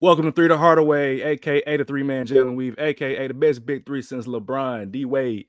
Welcome to Three to Hardaway, aka the three-man Jalen Weave, aka the best big three since LeBron, D Wade,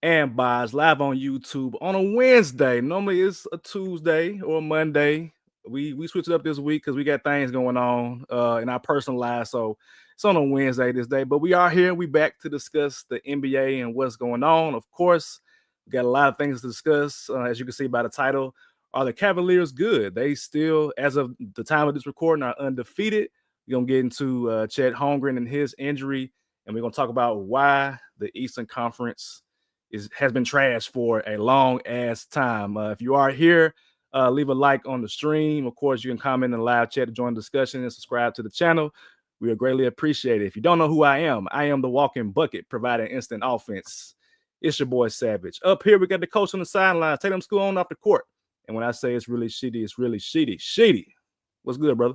and Boz, live on YouTube on a Wednesday. Normally it's a Tuesday or a Monday. We switched it up this week because we got things going on in our personal lives. So it's on a Wednesday this day. But we are here. We back to discuss the NBA and what's going on. Of course, we got a lot of things to discuss. As you can see by the title, are the Cavaliers good? They still, as of the time of this recording, are undefeated. We're going to get into Chet Holmgren and his injury, and we're going to talk about why the Eastern Conference has been trashed for a long ass time. If you are here, leave a like on the stream. Of course, you can comment in the live chat to join the discussion and subscribe to the channel. We would greatly appreciate it. If you don't know who I am the walking bucket providing instant offense. It's your boy Savage. Up here, we got the coach on the sidelines. Take them school on off the court. And when I say it's really shitty, it's really shitty. Shitty. What's good, brother?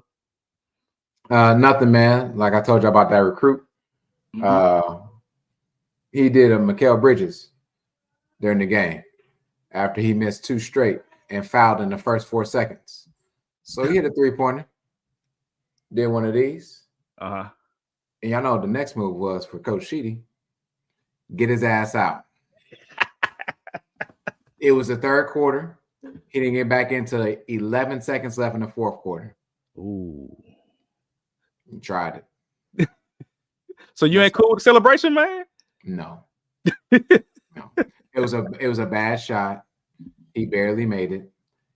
Nothing, man. Like I told you about that recruit. He did a Mikal Bridges during the game after he missed 2 straight and fouled in the first 4 seconds. So he hit a 3-pointer. Did one of these. And y'all know what the next move was for Coach Sheedy. Get his ass out. It was the third quarter. He didn't get back into 11 seconds left in the fourth quarter. Ooh. He tried it. So you ain't cool with the celebration, man? No. No. It was a bad shot. He barely made it.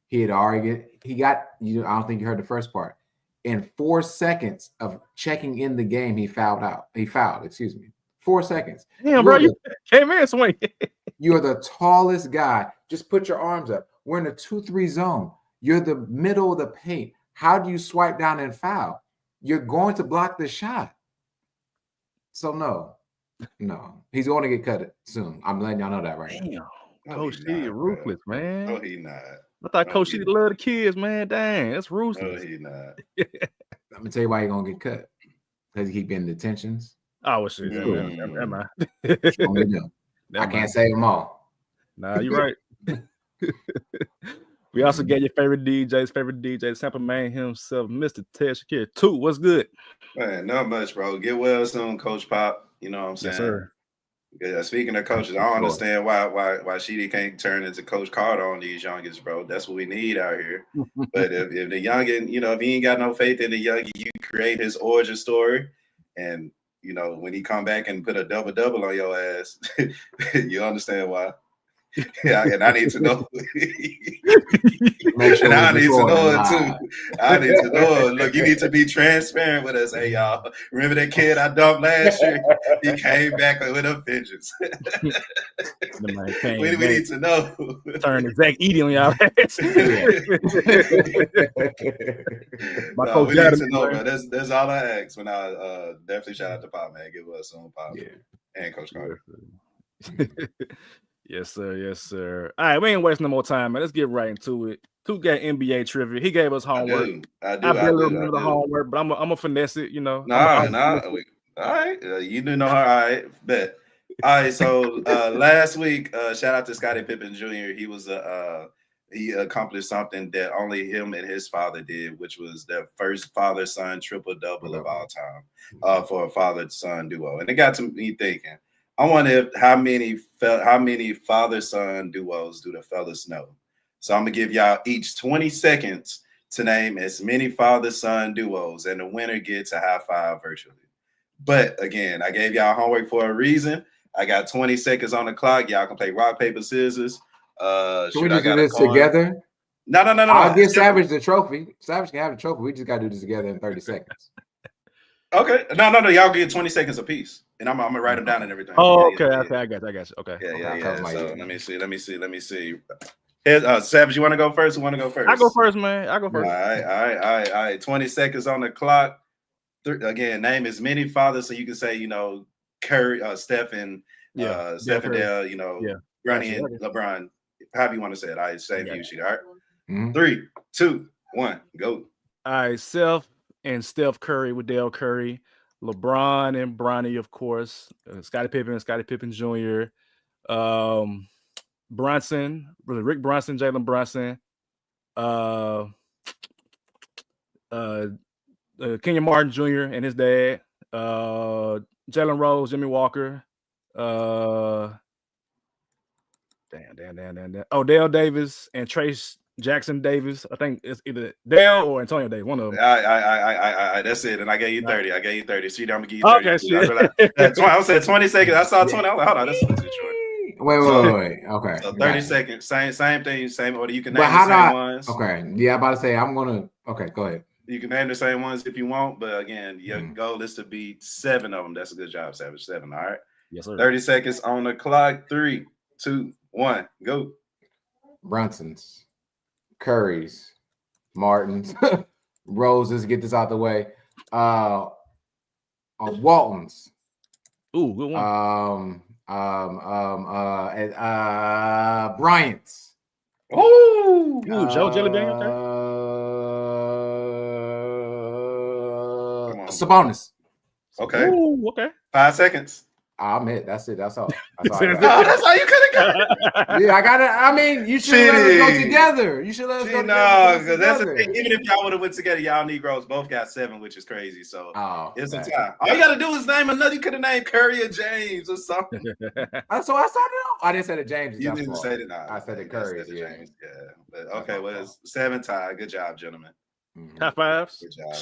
He had already I don't think you heard the first part. In 4 seconds of checking in the game, he fouled out. 4 seconds. Damn, bro, you came in swing. You're the tallest guy. Just put your arms up. We're in a 2-3 zone. You're the middle of the paint. How do you swipe down and foul? You're going to block the shot. So no, he's going to get cut soon. I'm letting y'all know that right now. Coach Sheedy ruthless, man. No, he not. I thought Coach Sheedy loved the kids, man. Dang, that's ruthless. No, he not. I'm gonna tell you why he's gonna get cut. Because he keep getting detentions. Oh, well, shit. Never mind. I can't say them all. Nah, you're right. We also get your favorite DJ, Sample Man himself, Mr. Ted Shakir. 2, what's good? Man, not much, bro. Get well soon, Coach Pop. You know what I'm saying? Yes, sir. Yeah, speaking of coaches, I don't understand why Sheedy can't turn into Coach Carter on these youngins, bro. That's what we need out here. But if the youngin, if he ain't got no faith in the youngin, you create his origin story, and when he come back and put a double on your ass, you understand why. Yeah, and I need to know. Make sure and I need to know it too. I need to know it. Look, you need to be transparent with us. Hey, y'all. Remember that kid I dumped last year? He came back with a vengeance. We need to know. Turn Zach Edey on y'all ass. We need to know, bro. That's all I ask. When I definitely shout out to Pop, man. Give us some Pop. Yeah. And Coach Carter. Yes, sir. Yes, sir. All right, we ain't wasting no more time, man. Let's get right into it. Two got NBA trivia. He gave us homework. I barely remember the homework, but I'm gonna finesse it. Nah. All right, you do know. All right, bet. All right. So last week, shout out to Scottie Pippen Jr. He was he accomplished something that only him and his father did, which was their first father-son triple-double of all time for a father-son duo, and it got to me thinking. I wonder how many father-son duos do the fellas know? So I'm gonna give y'all each 20 seconds to name as many father-son duos, and the winner gets a high five virtually. But again, I gave y'all homework for a reason. I got 20 seconds on the clock. Y'all can play rock, paper, scissors. Can we just do this together? No. I'll give Savage the trophy. Savage can have the trophy. We just gotta do this together in 30 seconds. Okay. No. Y'all get 20 seconds apiece. And I'm gonna write them down and everything. Oh, okay. I got you. Okay. Yeah. So let me see. Savage, you want to go first? Or want to go first? I go first, man. I go first. All right. 20 seconds on the clock. Again, name as many fathers so you can say, Curry, Steph and Dale, Bronny and LeBron. However you want to say it. All right, same view sheet. All right. Mm-hmm. 3, 2, 1, go. All right, Steph and Steph Curry with Dale Curry. LeBron and Bronny, of course. Scottie Pippen Jr. Brunson, Rick Brunson, Jalen Brunson. Kenyon Martin Jr. and his dad, Jalen Rose, Jimmy Walker, damn. Odell Davis and Trace Jackson Davis. I think it's either Dale or Antonio Davis. One of them. That's it. And I gave you 30. I gave you 30. See, I'm gonna give you 30. Okay, shit. I said 20 seconds. I saw 20. I was like, hold on, that's too short. Wait. Okay. So 30 seconds. Same thing. Same order. You can But name how the same ones. Okay. Yeah, I'm about to say I'm gonna. Okay, go ahead. You can name the same ones if you want, but again, your goal is to beat 7 of them. That's a good job, Savage. 7. All right. Yes, sir. 30 seconds on the clock. 3, 2, 1, go. Brunsons, Currys, Martins, Roses. Get this out the way. Waltons. Ooh, good one. Bryant's. Ooh, Joe Jelly Bean. Sabonis. Okay. Ooh, okay. 5 seconds. I'm it. That's it. That's all. That's all you could have got. Yeah, I got it. I mean, you should let us go together. You should let us go together. No, because that's the thing. Even if y'all would have went together, y'all Negroes both got 7, which is crazy. So it's a tie. All you got to do is name another. You could have named Curry or James or something. So I started off. I didn't say the James. You didn't say it. I said the Curry. Yeah. James. Yeah. But okay, well, it's 7 tie. Good job, gentlemen. High fives. Good job.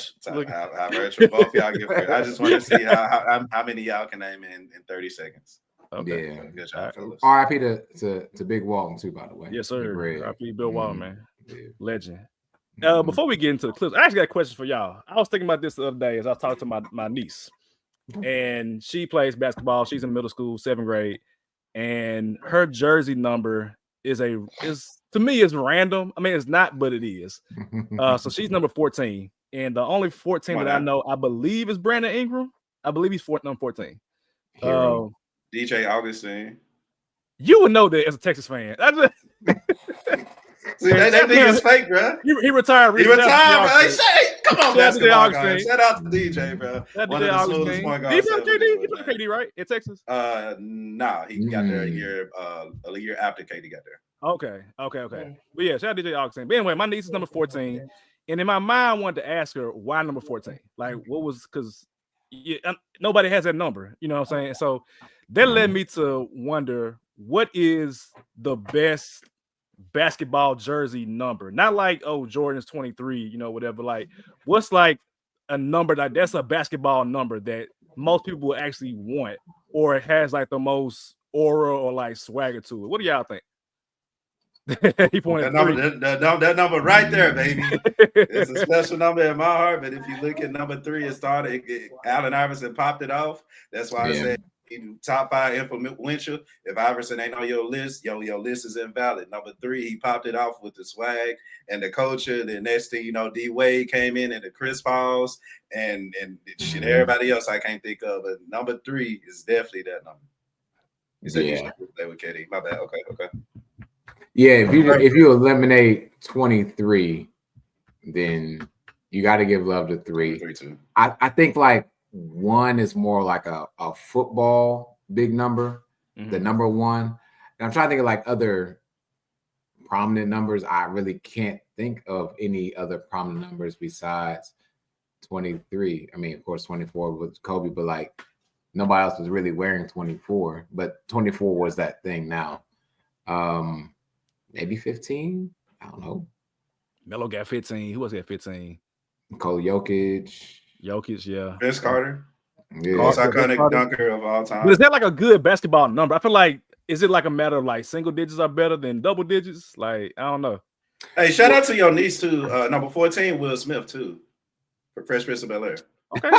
How virtual both y'all give. I just want to see how many y'all can name in 30 seconds. Okay. Yeah. Good job, fellas. R.I.P. to Big Walton too, by the way. Yes, sir. R.I.P. Bill Walton, man. Yeah. Legend. Before we get into the clips, I actually got a question for y'all. I was thinking about this the other day as I was talking to my niece, and she plays basketball. She's in middle school, 7th grade, and her jersey number is to me is random. I mean, it's not, but it is. So she's number 14, and the only 14 that I know, I believe, is Brandon Ingram. I believe he's number 14. DJ Augustine. You would know that as a Texas fan. See, that nigga's fake, bro. He retired. He retired, bro. Hey, come on, basketball guys. Shout out to DJ, bro. One of the smoothest point guards. He played KD, right? In Texas? Nah, he got there a year after KD got there. Okay. But yeah, shout out to DJ Augustine. But anyway, my niece is number 14. And in my mind, I wanted to ask her why number 14? Like, what was, because nobody has that number, you know what I'm saying? So that led me to wonder, what is the best basketball jersey number? Not like, oh, Jordan's 23, you know, whatever. Like, what's like a number that's a basketball number that most people will actually want, or it has like the most aura or like swagger to it? What do y'all think? He pointed that number right there, baby. It's a special number in my heart. But if you look at number 3, it started. Allen Iverson popped it off. That's why I said top 5 influential. If Iverson ain't on your list, your list is invalid. Number 3, he popped it off with the swag and the culture. The next thing you know, D Wade came in and the Chris Pauls and shit. Everybody else I can't think of. But number 3 is definitely that number. You said you should play with KD. My bad. Okay. Yeah, if you eliminate 23, then you got to give love to 3. I think like 1 is more like a football big number, the number 1. And I'm trying to think of like other prominent numbers. I really can't think of any other prominent numbers besides 23. I mean, of course, 24 was Kobe, but like nobody else was really wearing 24. But 24 was that thing now. Maybe 15. I don't know. Melo got 15. Who was at 15? Cole Jokic, yeah. Vince Carter. Yeah. Most iconic dunker of all time. But is that like a good basketball number? I feel like, is it like a matter of like single digits are better than double digits? Like, I don't know. Hey, shout out to your niece too. Number 14, Will Smith too. For Fresh Prince of Bel-Air. Okay.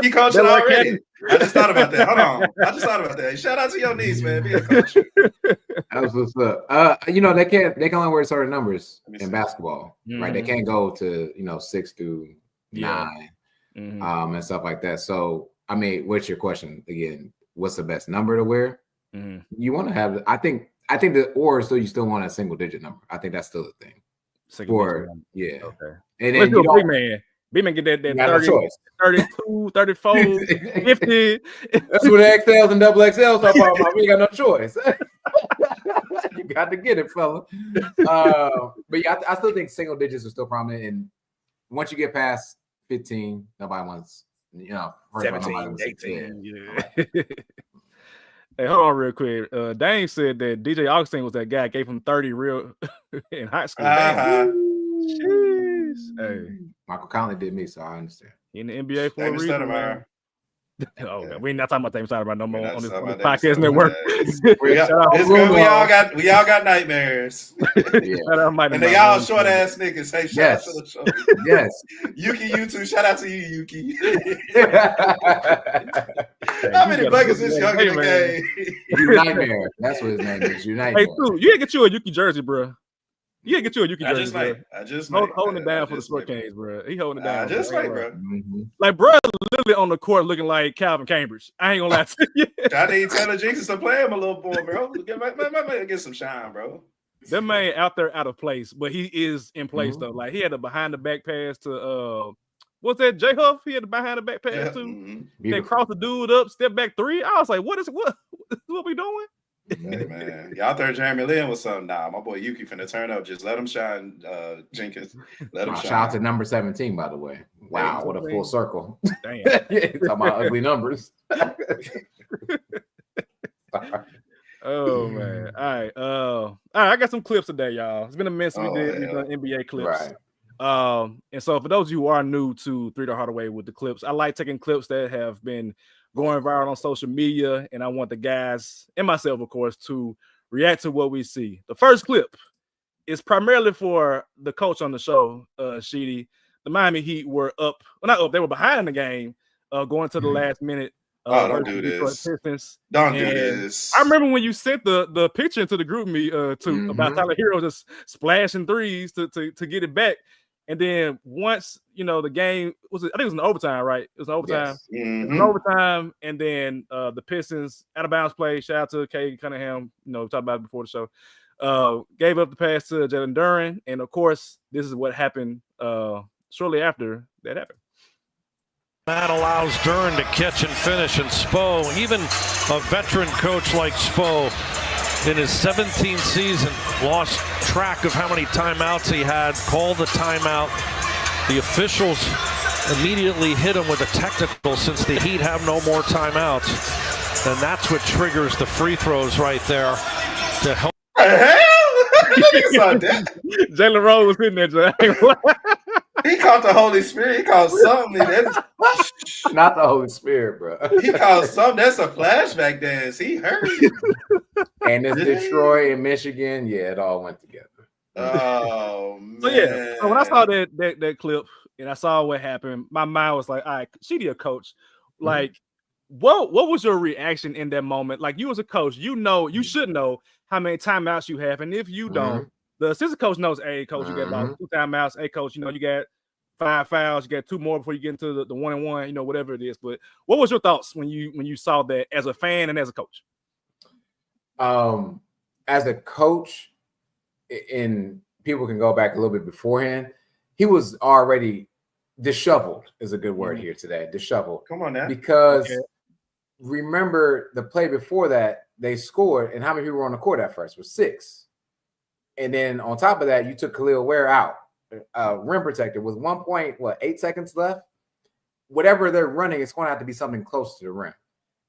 She coaching already. I just thought about that. Hold on. I just thought about that. Hey, shout out to your niece, man. Be a coach. That's what's up. They can only wear certain numbers in basketball, right? They can't go to 6 through 9, and stuff like that. So, I mean, what's your question again? What's the best number to wear? You want to have. I think you still want a single digit number. I think that's still the thing. Okay. And then big man get that 30, 32, 34, 50. That's what the XLs and double XLs are talking about. We ain't got no choice. You got to get it, fella. But yeah, I still think single digits are still prominent. And once you get past 15. Nobody wants, 17, 18. Yeah. Hey, hold on real quick. Dane said that DJ Augustine was that guy, gave him 30 real in high school. Jeez. Hey. Michael Conley did me, so I understand. In the NBA for a reason, man. Oh, yeah. We ain't not talking about David Stoudemire no more on this podcast network. It's good. We all got nightmares. And they all short ass niggas. Hey, shout out to the show. Yes. Yuki, you too. Shout out to you, Yuki. How many buckets is young in the game? Nightmare. That's what his name is. Nightmare. Hey, too, you ain't get you a Yuki jersey, bro. You ain't get you a Yuki jersey. I just holding it down for the Sport Kings, bro. He holding it down. Bro. Mm-hmm. Like, bro, literally on the court looking like Calvin Cambridge. I ain't gonna lie to you. I need Taylor Jenkins to play him a little more, bro. Get some shine, bro. That man out there out of place, but he is in place though. Like he had a behind the back pass to what's that? J Huff? He had a behind the back pass too. Mm-hmm. They crossed the dude up, step back three. I was like, what we doing? Hey, man, y'all throw Jeremy Lin with something. Nah, my boy Yuki finna turn up. Just let him shine, Jenkins. Let him shine. Shout out to number 17, by the way. Wow, what a full circle. Damn. Talking about ugly numbers. Oh man. All right, I got some clips today, y'all. It's been a minute since we did NBA clips. Right. And so for those of you who are new to 3 to Hardaway with the clips, I like taking clips that have been going viral on social media, and I want the guys and myself, of course, to react to what we see. The first clip is primarily for the coach on the show, Sheedy. The Miami Heat were up, well, not up, they were behind the game, going to the last minute. Don't do this. Don't do this. I remember when you sent the picture into the group me about Tyler Hero just splashing threes to get it back. And then once, the game I think it was in overtime, right? It was in overtime. Yes. Mm-hmm. It was in overtime. And then the Pistons out of bounds play. Shout out to Cade Cunningham. We talked about it before the show. Gave up the pass to Jalen Duren. And of course, this is what happened shortly after that happened. That allows Duren to catch and finish. And Spo, even a veteran coach like Spo, in his 17th season, lost track of how many timeouts he had, called the timeout. The officials immediately hit him with a technical since the Heat have no more timeouts. And that's what triggers the free throws right there to help. Jalen Rose was in there, He called the Holy Spirit. He called something. Not the Holy Spirit, bro. He called something. That's a flashback dance. He hurt. And it's Detroit and Michigan. Yeah, it all went together. Oh, man. So when I saw that clip and I saw what happened, my mind was like, all right, Sheedy a coach. Like, what was your reaction in that moment? Like, you as a coach, you should know how many timeouts you have. And if you don't, the assistant coach knows, hey, coach, you got about 2 timeouts. Hey, coach, you got 5 fouls. You got 2 more before you get into the 1-and-1, whatever it is. But what was your thoughts when you saw that as a fan and as a coach? As a coach, and people can go back a little bit beforehand, he was already disheveled is a good word here today. Disheveled. Come on now. Because remember the play before that, they scored, and how many people were on the court at first? It was 6. And then on top of that, you took Khalil Ware out, rim protector, with 8 seconds left. Whatever they're running, it's going to have to be something close to the rim.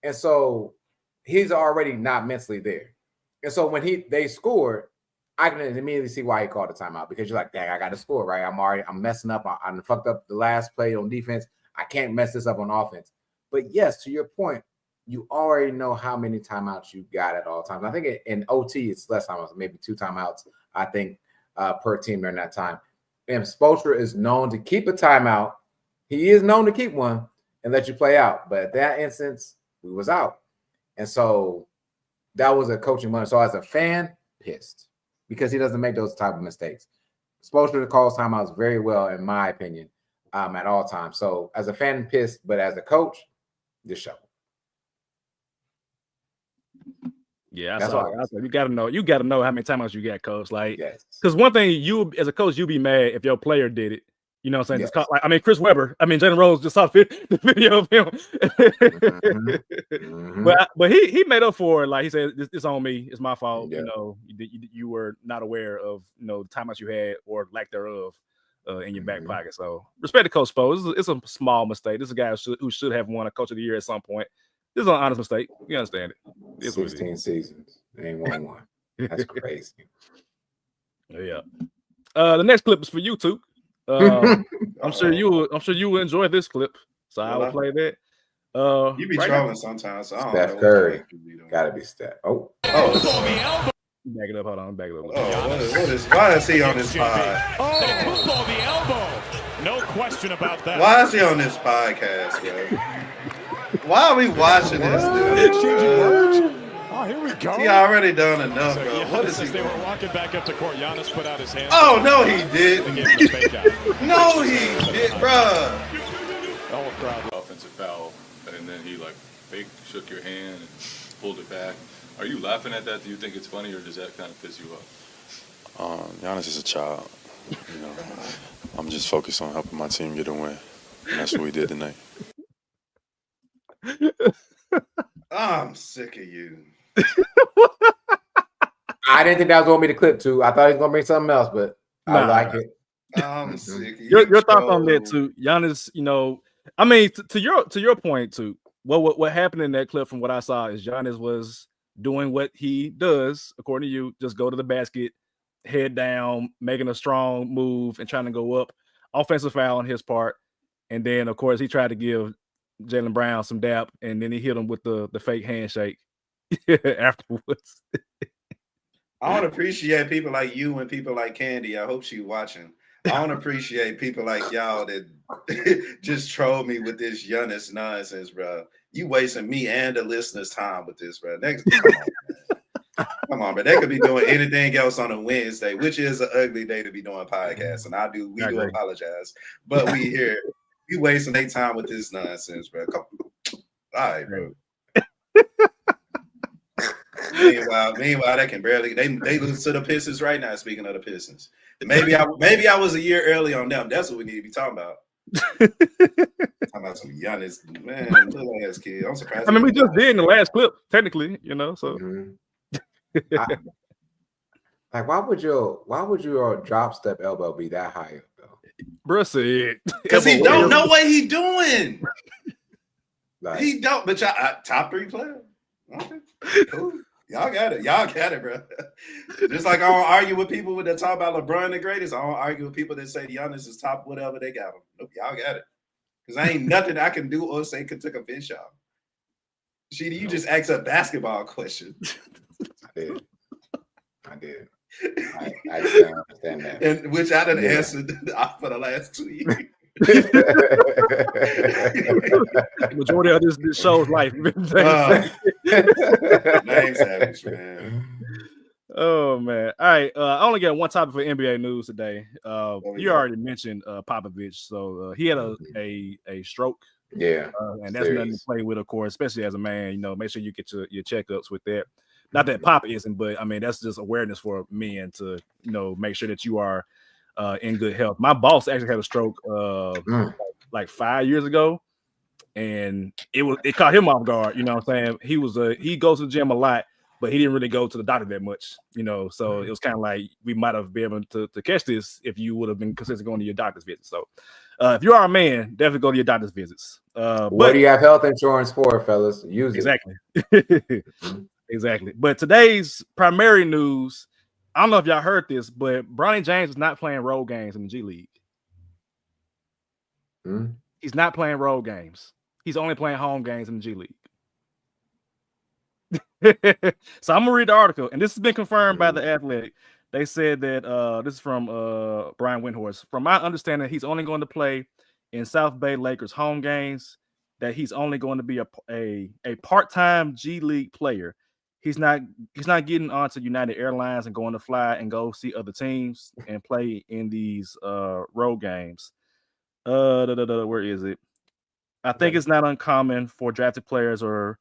And so he's already not mentally there. And so when they scored, I can immediately see why he called a timeout, because you're like, dang, I got to score, right? I'm messing up. I fucked up the last play on defense. I can't mess this up on offense. But yes, to your point, you already know how many timeouts you got at all times. I think in OT, it's less timeouts, maybe 2 timeouts, I think, per team during that time. And Spoelstra is known to keep a timeout. He is known to keep one and let you play out. But at that instance, we was out. And so that was a coaching moment. So as a fan, pissed, because he doesn't make those type of mistakes. Spoelstra calls timeouts very well, in my opinion, at all times. So as a fan, pissed, but as a coach, disheveled. Yeah, that's all. You gotta know how many timeouts you got, coach. Like, because one thing, you as a coach, you be mad if your player did it. You know what I'm saying? Yes. Chris Webber. Jalen Rose just saw the video of him. But he made up for it. Like he said, it's on me. It's my fault. Yeah. You were not aware of the timeouts you had or lack thereof. in your back pocket. So respect to Coach Spo. It's a small mistake. This is a guy who should have won a Coach of the Year at some point. This is an honest mistake. You understand it. It's 16 seasons. They ain't won one. That's crazy. Yeah. The next clip is for you, Took. I'm sure you will enjoy this clip. So I will play that. You be trolling sometimes. So I don't Steph know Curry. Gotta be Steph. Oh. Back it up. Hold on. Back it up. Why is he on this pod? Football the elbow. No question about that. Why is he on this podcast, bro? Why are we watching this, dude? Exchanging words. Oh, here we go. He already done enough, So, bro. yeah, What is he they doing? were walking back up to court. Giannis put out his hand. Oh, no, he didn't. They gave him a fake out. No, he did, bro. The whole crowd. Offensive foul, and then he like fake shook your hand and pulled it back. Are you laughing at that? Do you think it's funny, or does that kind of piss you off? Giannis is a child. You know, I'm just focused on helping my team get a win, and that's what we did tonight. I'm sick of you. I didn't think that was going to be the clip, too. I thought he was going to bring something else, but I like it. I'm sick of you. Your thoughts on that, too? Giannis, I mean, to your point, too. What happened in that clip from what I saw is Giannis was doing what he does, according to you, just go to the basket, head down, making a strong move and trying to go up. Offensive foul on his part. And then, of course, he tried to give Jaylen Brown some dap, and then he hit him with the fake handshake afterwards. I don't appreciate people like you and people like Candy. I hope she's watching. I don't appreciate people like y'all that just troll me with this Giannis nonsense, bro. You wasting me and the listeners' time with this, bro. Come on, bro. They could be doing anything else on a Wednesday, which is an ugly day to be doing podcasts. And we do apologize. But we here. You wasting their time with this nonsense, bro. All right, bro. Meanwhile, they can barely they lose to the Pistons right now. Speaking of the Pistons, maybe I was a year early on them. That's what we need to be talking about. Talking about some Giannis, man, little ass kid. I'm surprised. I mean, we just did in the last clip, technically, so. Like, why would your drop step elbow be that high up, though? Bro said, because he don't know what he doing. Like, he don't. But y'all top 3 player. Okay, cool. Y'all got it, bro. Just like I don't argue with people that talk about LeBron the greatest. I don't argue with people that say Giannis is top whatever they got him. Nope, y'all got it. Because I ain't nothing I can do or say could take offense, y'all. Sheedy, you just asked a basketball question. I did. I understand that. And which I done answered for the last 2 years. Majority of this show's life. Name savage, man. Oh man! All right, I only got one topic for NBA news today. You already mentioned Popovich, so he had a stroke. Yeah, and that's nothing to play with, of course, especially as a man. Make sure you get your checkups with that. Not that Pop isn't, but I mean that's just awareness for men to make sure that you are in good health. My boss actually had a stroke like 5 years ago, and it caught him off guard. You know what I'm saying? He goes to the gym a lot, but he didn't really go to the doctor that much. So it was kind of like we might have been able to catch this if you would have been consistent going to your doctor's visits. So if you are a man, definitely go to your doctor's visits. What do you have health insurance for, fellas? Use it. Exactly. Exactly. But today's primary news, I don't know if y'all heard this, but Bronny James is not playing road games in the G League. He's not playing road games. He's only playing home games in the G League. So I'm going to read the article, and this has been confirmed by The Athletic. They said that this is from Brian Windhorst. From my understanding, he's only going to play in South Bay Lakers home games, that he's only going to be a part-time G League player. He's not getting onto United Airlines and going to fly and go see other teams and play in these road games. Where is it? I think it's not uncommon for drafted players or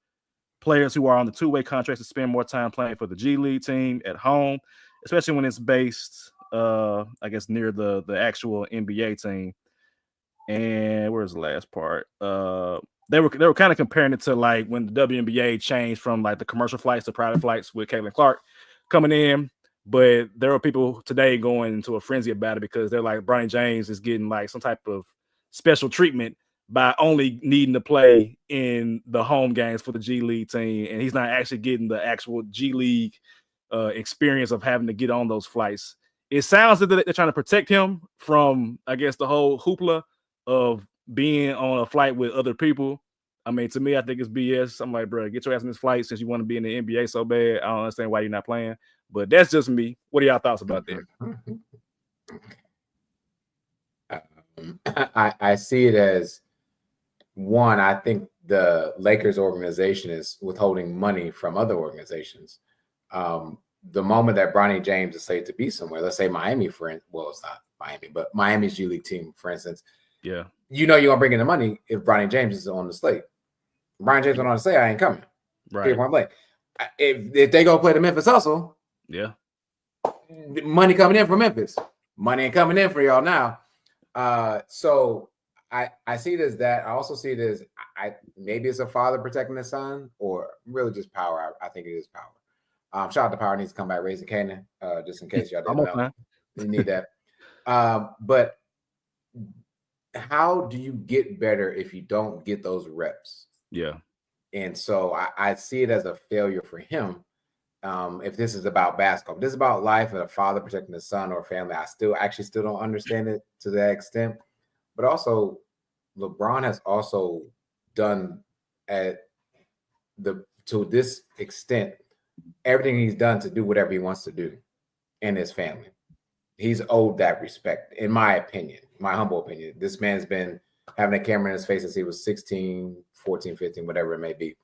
players who are on the two-way contracts to spend more time playing for the G League team at home, especially when it's based, I guess, near the actual NBA team. And where's the last part? They were kind of comparing it to like when the WNBA changed from like the commercial flights to private flights with Caitlin Clark coming in. But there are people today going into a frenzy about it because they're like, Bronny James is getting like some type of special treatment by only needing to play in the home games for the G League team, and he's not actually getting the actual G League experience of having to get on those flights. It sounds that they're trying to protect him from, I guess, the whole hoopla of being on a flight with other people. I mean, to me, I think it's BS. I'm like, bro, get your ass on this flight since you want to be in the NBA so bad. I don't understand why you're not playing. But that's just me. What are y'all thoughts about that? I see it as one. I think the Lakers organization is withholding money from other organizations. The moment that Bronny James is slated to be somewhere, let's say Miami, it's not Miami, but Miami's G League team, for instance. Yeah. You're going to bring in the money if Bronny James is on the slate. Bronny James went on to say, I ain't coming. Right. If they go play the Memphis Hustle, yeah, money coming in from Memphis. Money ain't coming in for y'all now. So I see it as that. I also see it as maybe it's a father protecting his son, or really just power. I think it is power. Shout out to Power needs to come back raising Canaan, just in case y'all didn't know. You need that. But how do you get better if you don't get those reps? Yeah. And so I see it as a failure for him. If this is about basketball, if this is about life and a father protecting his son or family, I still don't understand it to that extent. But also, LeBron has also done to this extent everything he's done to do whatever he wants to do in his family. He's owed that respect, in my opinion, my humble opinion. This man's been having a camera in his face since he was 16, 14, 15, whatever it may be.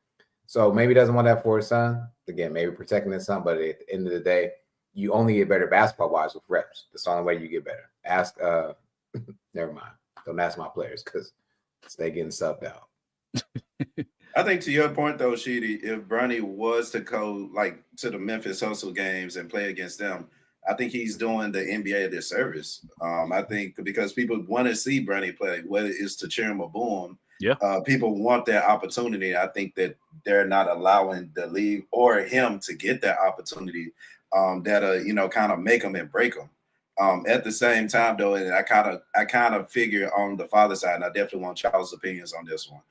So maybe he doesn't want that for his son. Again, maybe protecting his son, but at the end of the day, you only get better basketball-wise with reps. That's the only way you get better. Ask, never mind. Don't ask my players because they getting subbed out. I think to your point though, Sheedy, if Bronny was to go like to the Memphis Hustle games and play against them, I think he's doing the NBA a disservice. I think because people want to see Bronny play, whether it's to cheer him or boo him. Yeah. People want that opportunity. I think that they're not allowing the league or him to get that opportunity that'll, kind of make him and break him. At the same time, though, and I kind of figure on the father side, and I definitely want Charles' opinions on this one.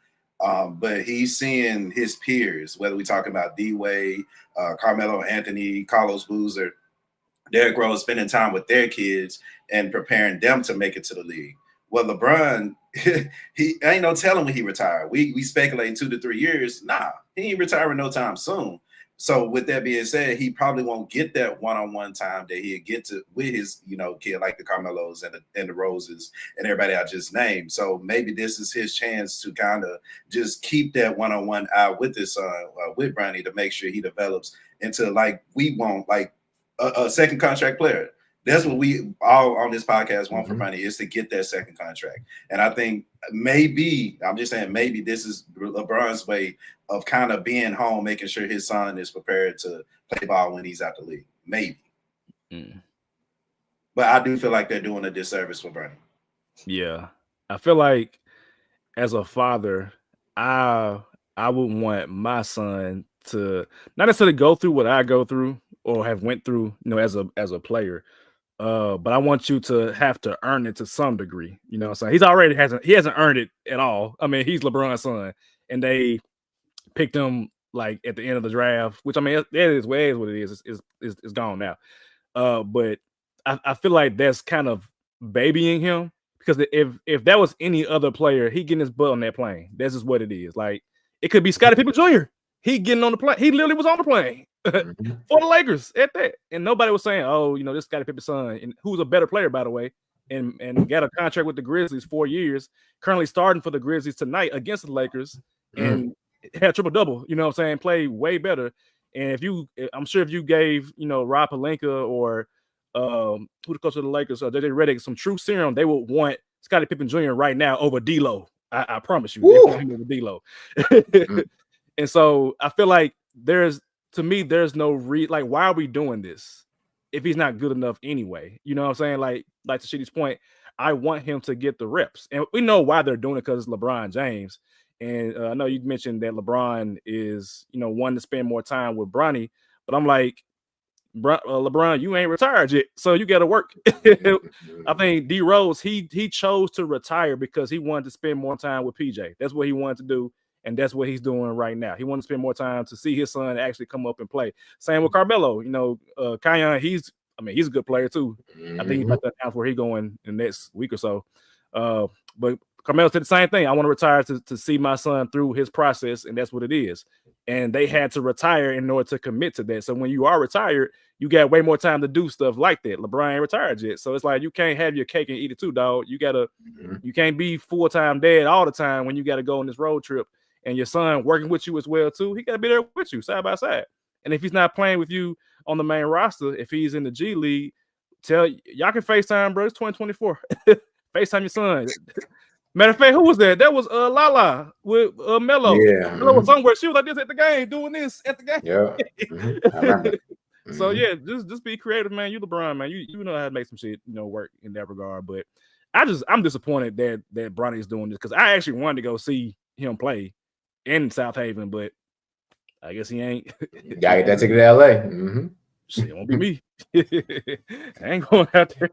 But he's seeing his peers, whether we talk about D-Wade, Carmelo Anthony, Carlos Boozer, Derrick Rose, spending time with their kids and preparing them to make it to the league. Well, LeBron, he ain't no telling when he retired. We speculate 2 to 3 years. Nah, he ain't retiring no time soon. So with that being said, he probably won't get that one-on-one time that he'll get to with his, kid like the Carmelos and the Roses and everybody I just named. So maybe this is his chance to kind of just keep that one-on-one out with his son, with Bronny, to make sure he develops into we want a second contract player. That's what we all on this podcast want for Bronny, is to get that second contract. And I think maybe this is LeBron's way of kind of being home, making sure his son is prepared to play ball when he's out the league. Maybe. But I do feel like they're doing a disservice for Bronny. Yeah. I feel like as a father, I would want my son to not necessarily go through what I go through or have went through, as a player. But I want you to have to earn it to some degree. So he hasn't earned it at all. I mean, he's LeBron's son, and they picked him like at the end of the draft, which I mean, it is what it is. It's gone now. But I feel like that's kind of babying him, because if that was any other player, he getting his butt on that plane. This is what it is. Like, it could be Scottie Pippen Jr. He getting on the plane. He literally was on the plane for the Lakers at that, and nobody was saying, "Oh, this Scottie Pippen's son," and who's a better player, by the way, and got a contract with the Grizzlies 4 years. Currently starting for the Grizzlies tonight against the Lakers, and had triple double. You know what I'm saying? Played way better. And I'm sure if you gave Rob Pelinka or who the coach of the Lakers, JJ Redick, some true serum, they would want Scottie Pippen Jr. right now over D'Lo. I promise you, they want him over D'Lo. And so I feel like there's no why are we doing this if he's not good enough anyway? You know what I'm saying? Like to Sheedy's point, I want him to get the reps, and we know why they're doing it, because it's LeBron James. And I know you mentioned that LeBron is wanting to spend more time with Bronny, but I'm like, LeBron, you ain't retired yet, so you got to work. I think D Rose, he chose to retire because he wanted to spend more time with PJ. That's what he wanted to do, and that's what he's doing right now. He wanted to spend more time to see his son actually come up and play. Same with Carmelo. Kion, he's a good player too. I think he's about to announce where he's going in the next week or so. But Carmelo said the same thing. I want to retire to see my son through his process, and that's what it is. And they had to retire in order to commit to that. So when you are retired, you got way more time to do stuff like that. LeBron ain't retired yet. So it's like you can't have your cake and eat it too, dog. You can't be full-time dad all the time when you got to go on this road trip and your son working with you as well too. He got to be there with you side by side. And if he's not playing with you on the main roster, if he's in the G League, y'all can FaceTime, bro. It's 2024. FaceTime your son. Matter of fact, who was that? That was Lala with Melo. Yeah. Melo was somewhere. She was like this at the game, doing this at the game. Yeah. I remember. So yeah, just be creative, man. You LeBron, man. You know how to make some shit, work in that regard. But I'm disappointed that Bronny is doing this because I actually wanted to go see him play in South Haven, but I guess he ain't. Gotta get that ticket to LA. Shit, it won't be me. I ain't going out there.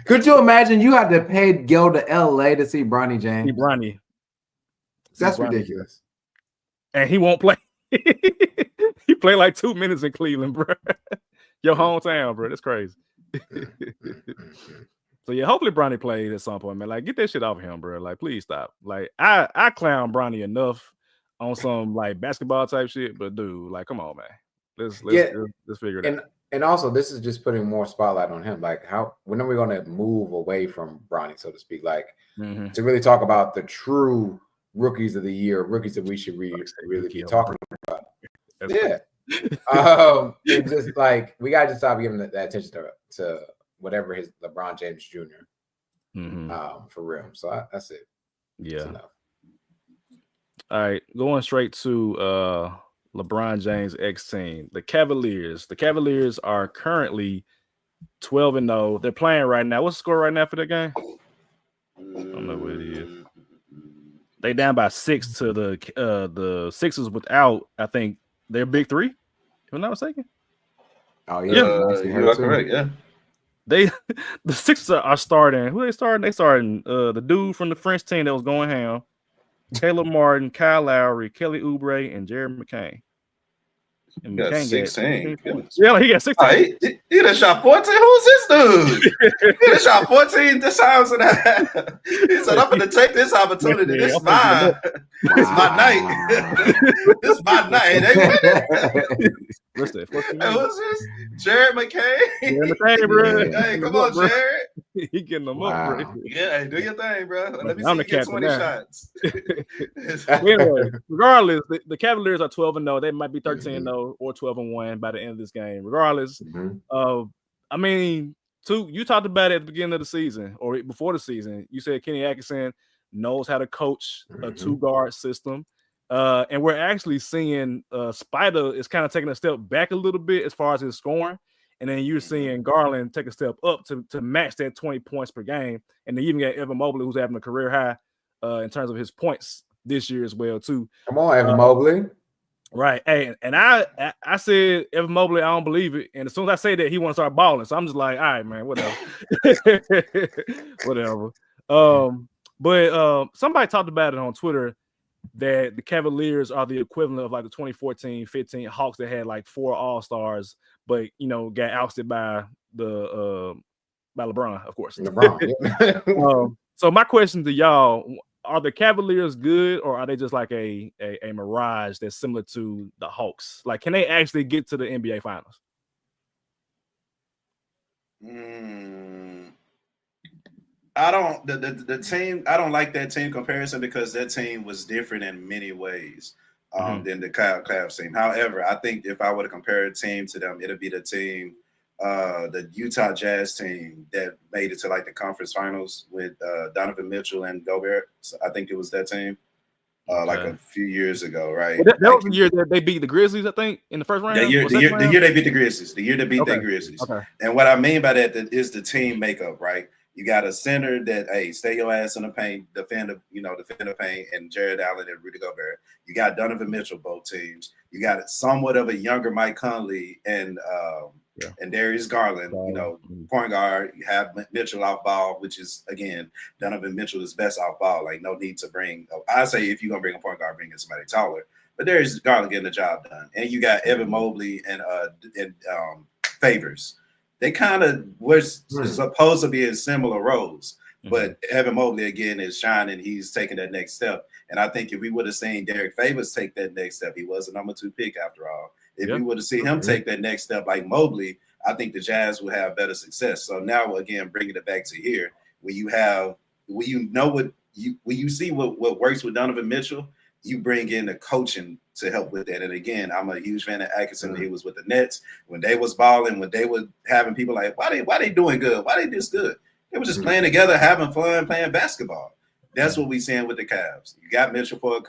Could you imagine you had to go to LA to see Bronny James? See Bronny. That's ridiculous. And he won't play. He played like 2 minutes in Cleveland, bro. Your hometown, bro. That's crazy. So yeah, hopefully Bronny plays at some point, man. Like, get that shit off of him, bro. Like, please stop. Like, I clown Bronny enough on some like basketball type shit, but dude, like, come on, man. Let's figure it out. And also, this is just putting more spotlight on him. Like, when are we going to move away from Bronny, so to speak? Like, to really talk about the true rookies of the year, rookies that we should really be talking about. It's just like we gotta just stop giving that attention to whatever his LeBron James Jr. For real. So that's it. Yeah. All right, going straight to LeBron James' ex team, the Cavaliers. The Cavaliers are currently 12-0. They're playing right now. What's the score right now for that game? I don't know what it is. They down by 6 to the Sixers without, I think, their big three. If I'm not mistaken. Oh yeah, you are correct. Yeah, the Sixers are starting. Who they starting? They starting the dude from the French team that was going ham. Caleb Martin, Kyle Lowry, Kelly Oubre, and Jared McCain. And got McCain 16. Yeah, he got 16. He done shot 14. Who's this dude? He done shot 14 times and a half. He said, I'm going to take this opportunity. This is mine. This is my night. This is my night. What's that? Who's this? Jared McCain? Jared McCain, bro. Hey, come on, Jared. He getting them up, bro. Yeah, hey, do your thing, bro. Let me I'm see you get 20 shots. Anyway, regardless, the Cavaliers are 12-0. They might be 13-0 or 12-1 by the end of this game. Regardless, I mean, you talked about it at the beginning of the season or before the season. You said Kenny Atkinson knows how to coach a 2-guard system. And we're actually seeing Spider is kind of taking a step back a little bit as far as his scoring. And then you're seeing Garland take a step up to match that 20 points per game. And then you even got Evan Mobley, who's having a career high in terms of his points this year as well, too. Come on, Evan Mobley. Right. Hey, and I said Evan Mobley, I don't believe it. And as soon as I say that, he want to start balling. So I'm just like, all right, man, whatever. Whatever. But somebody talked about it on Twitter that the Cavaliers are the equivalent of like the 2014-15 Hawks that had like 4 All-Stars, but got ousted by LeBron, of course. LeBron. So my question to y'all: are the Cavaliers good, or are they just like a mirage that's similar to the Hawks? Like, can they actually get to the NBA Finals? I don't the team. I don't like that team comparison because that team was different in many ways than the Cavs team. However, I think if I were to compare a team to them, it'd be the team, the Utah Jazz team that made it to like the conference finals with Donovan Mitchell and Gobert. So I think it was that team, like a few years ago, right? Well, that was the year that they beat the Grizzlies, I think, in the first round. The year they beat the Grizzlies. The year they beat the Grizzlies. Okay. And what I mean by that is the team makeup, right? You got a center that, hey, stay your ass in the paint, defend the paint, and Jared Allen and Rudy Gobert. You got Donovan Mitchell, both teams. You got somewhat of a younger Mike Conley and and Darius Garland, point guard. You have Mitchell off ball, which is, again, Donovan Mitchell is best off ball. Like, no need to bring – I say if you're going to bring a point guard, bring in somebody taller. But Darius Garland getting the job done. And you got Evan Mobley and Favors. They kind of were supposed to be in similar roles. But Evan Mobley, again, is shining. He's taking that next step. And I think if we would have seen Derek Favors take that next step, he was a number 2 pick after all. If we would have seen him take that next step like Mobley, I think the Jazz would have better success. So now, again, bringing it back to here, when you see what works with Donovan Mitchell, you bring in the coaching to help with that. And again, I'm a huge fan of Atkinson. He was with the Nets when they was balling, when they were having people like, why they doing good? Why they this good? They were just playing together, having fun, playing basketball. That's what we seeing with the Cavs. You got Mitchell for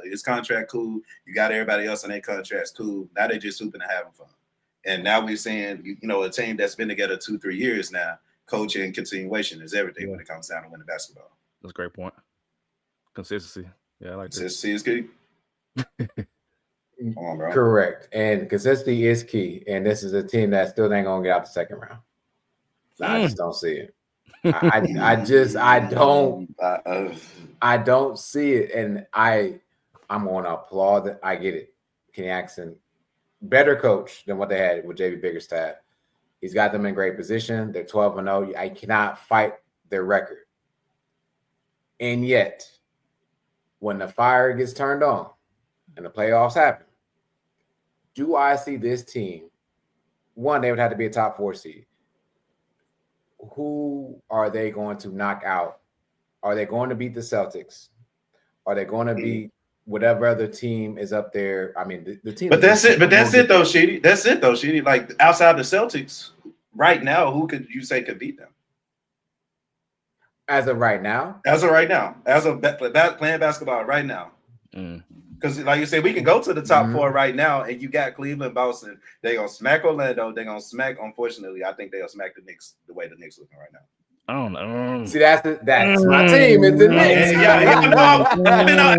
his contract, cool. You got everybody else on their contracts, cool. Now they're just hooping and having fun. And now we're seeing, a team that's been together 2-3 years now. Coaching and continuation is everything when it comes down to winning basketball. That's a great point. Consistency. Yeah, I like that. Consistency is key. Come on, bro. Correct. And consistency is key. And this is a team that still ain't going to get out the second round. I just don't see it. I don't see it, and I'm going to applaud that. I get it. Kenny Atkinson, better coach than what they had with JB Bickerstaff. He's got them in great position. They're 12-0. I cannot fight their record, and yet, when the fire gets turned on and the playoffs happen, do I see this team? One, they would have to be a top 4 seed. Who are they going to knock out? Are they going to beat the Celtics? Are they going to beat whatever other team is up there? I mean, the team. But that's it. But that's it, though, Sheedy. That's it, though, Sheedy. Like, outside the Celtics, right now, who could you say could beat them? As of right now? As of right now. As of playing basketball right now. Because, like you said, we can go to the top 4 right now, and you got Cleveland, Boston. They're going to smack Orlando. They're going to smack, unfortunately, I think they'll smack the Knicks the way the Knicks looking right now. I don't know. See, that's my team. It's the Knicks.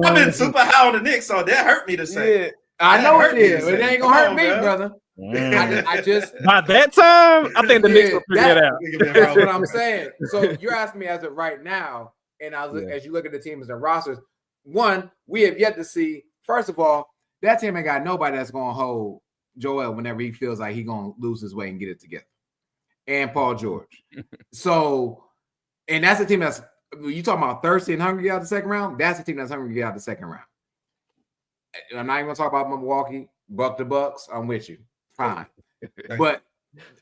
I've been super high on the Knicks, so that hurt me to say. Yeah, I know it is. It ain't going to hurt me, brother. I just by that time, I think the Knicks will figure it out. That's what I'm saying. So you're asking me as of right now, and as you look at the teams and rosters, one, we have yet to see. First of all, that team ain't got nobody that's going to hold Joel whenever he feels like he's going to lose his way and get it together. And Paul George. So, and that's a team that's, you talking about thirsty and hungry to get out the second round? That's a team that's hungry to get out the second round. I'm not even going to talk about Milwaukee, Buck the Bucks. I'm with you. Fine. But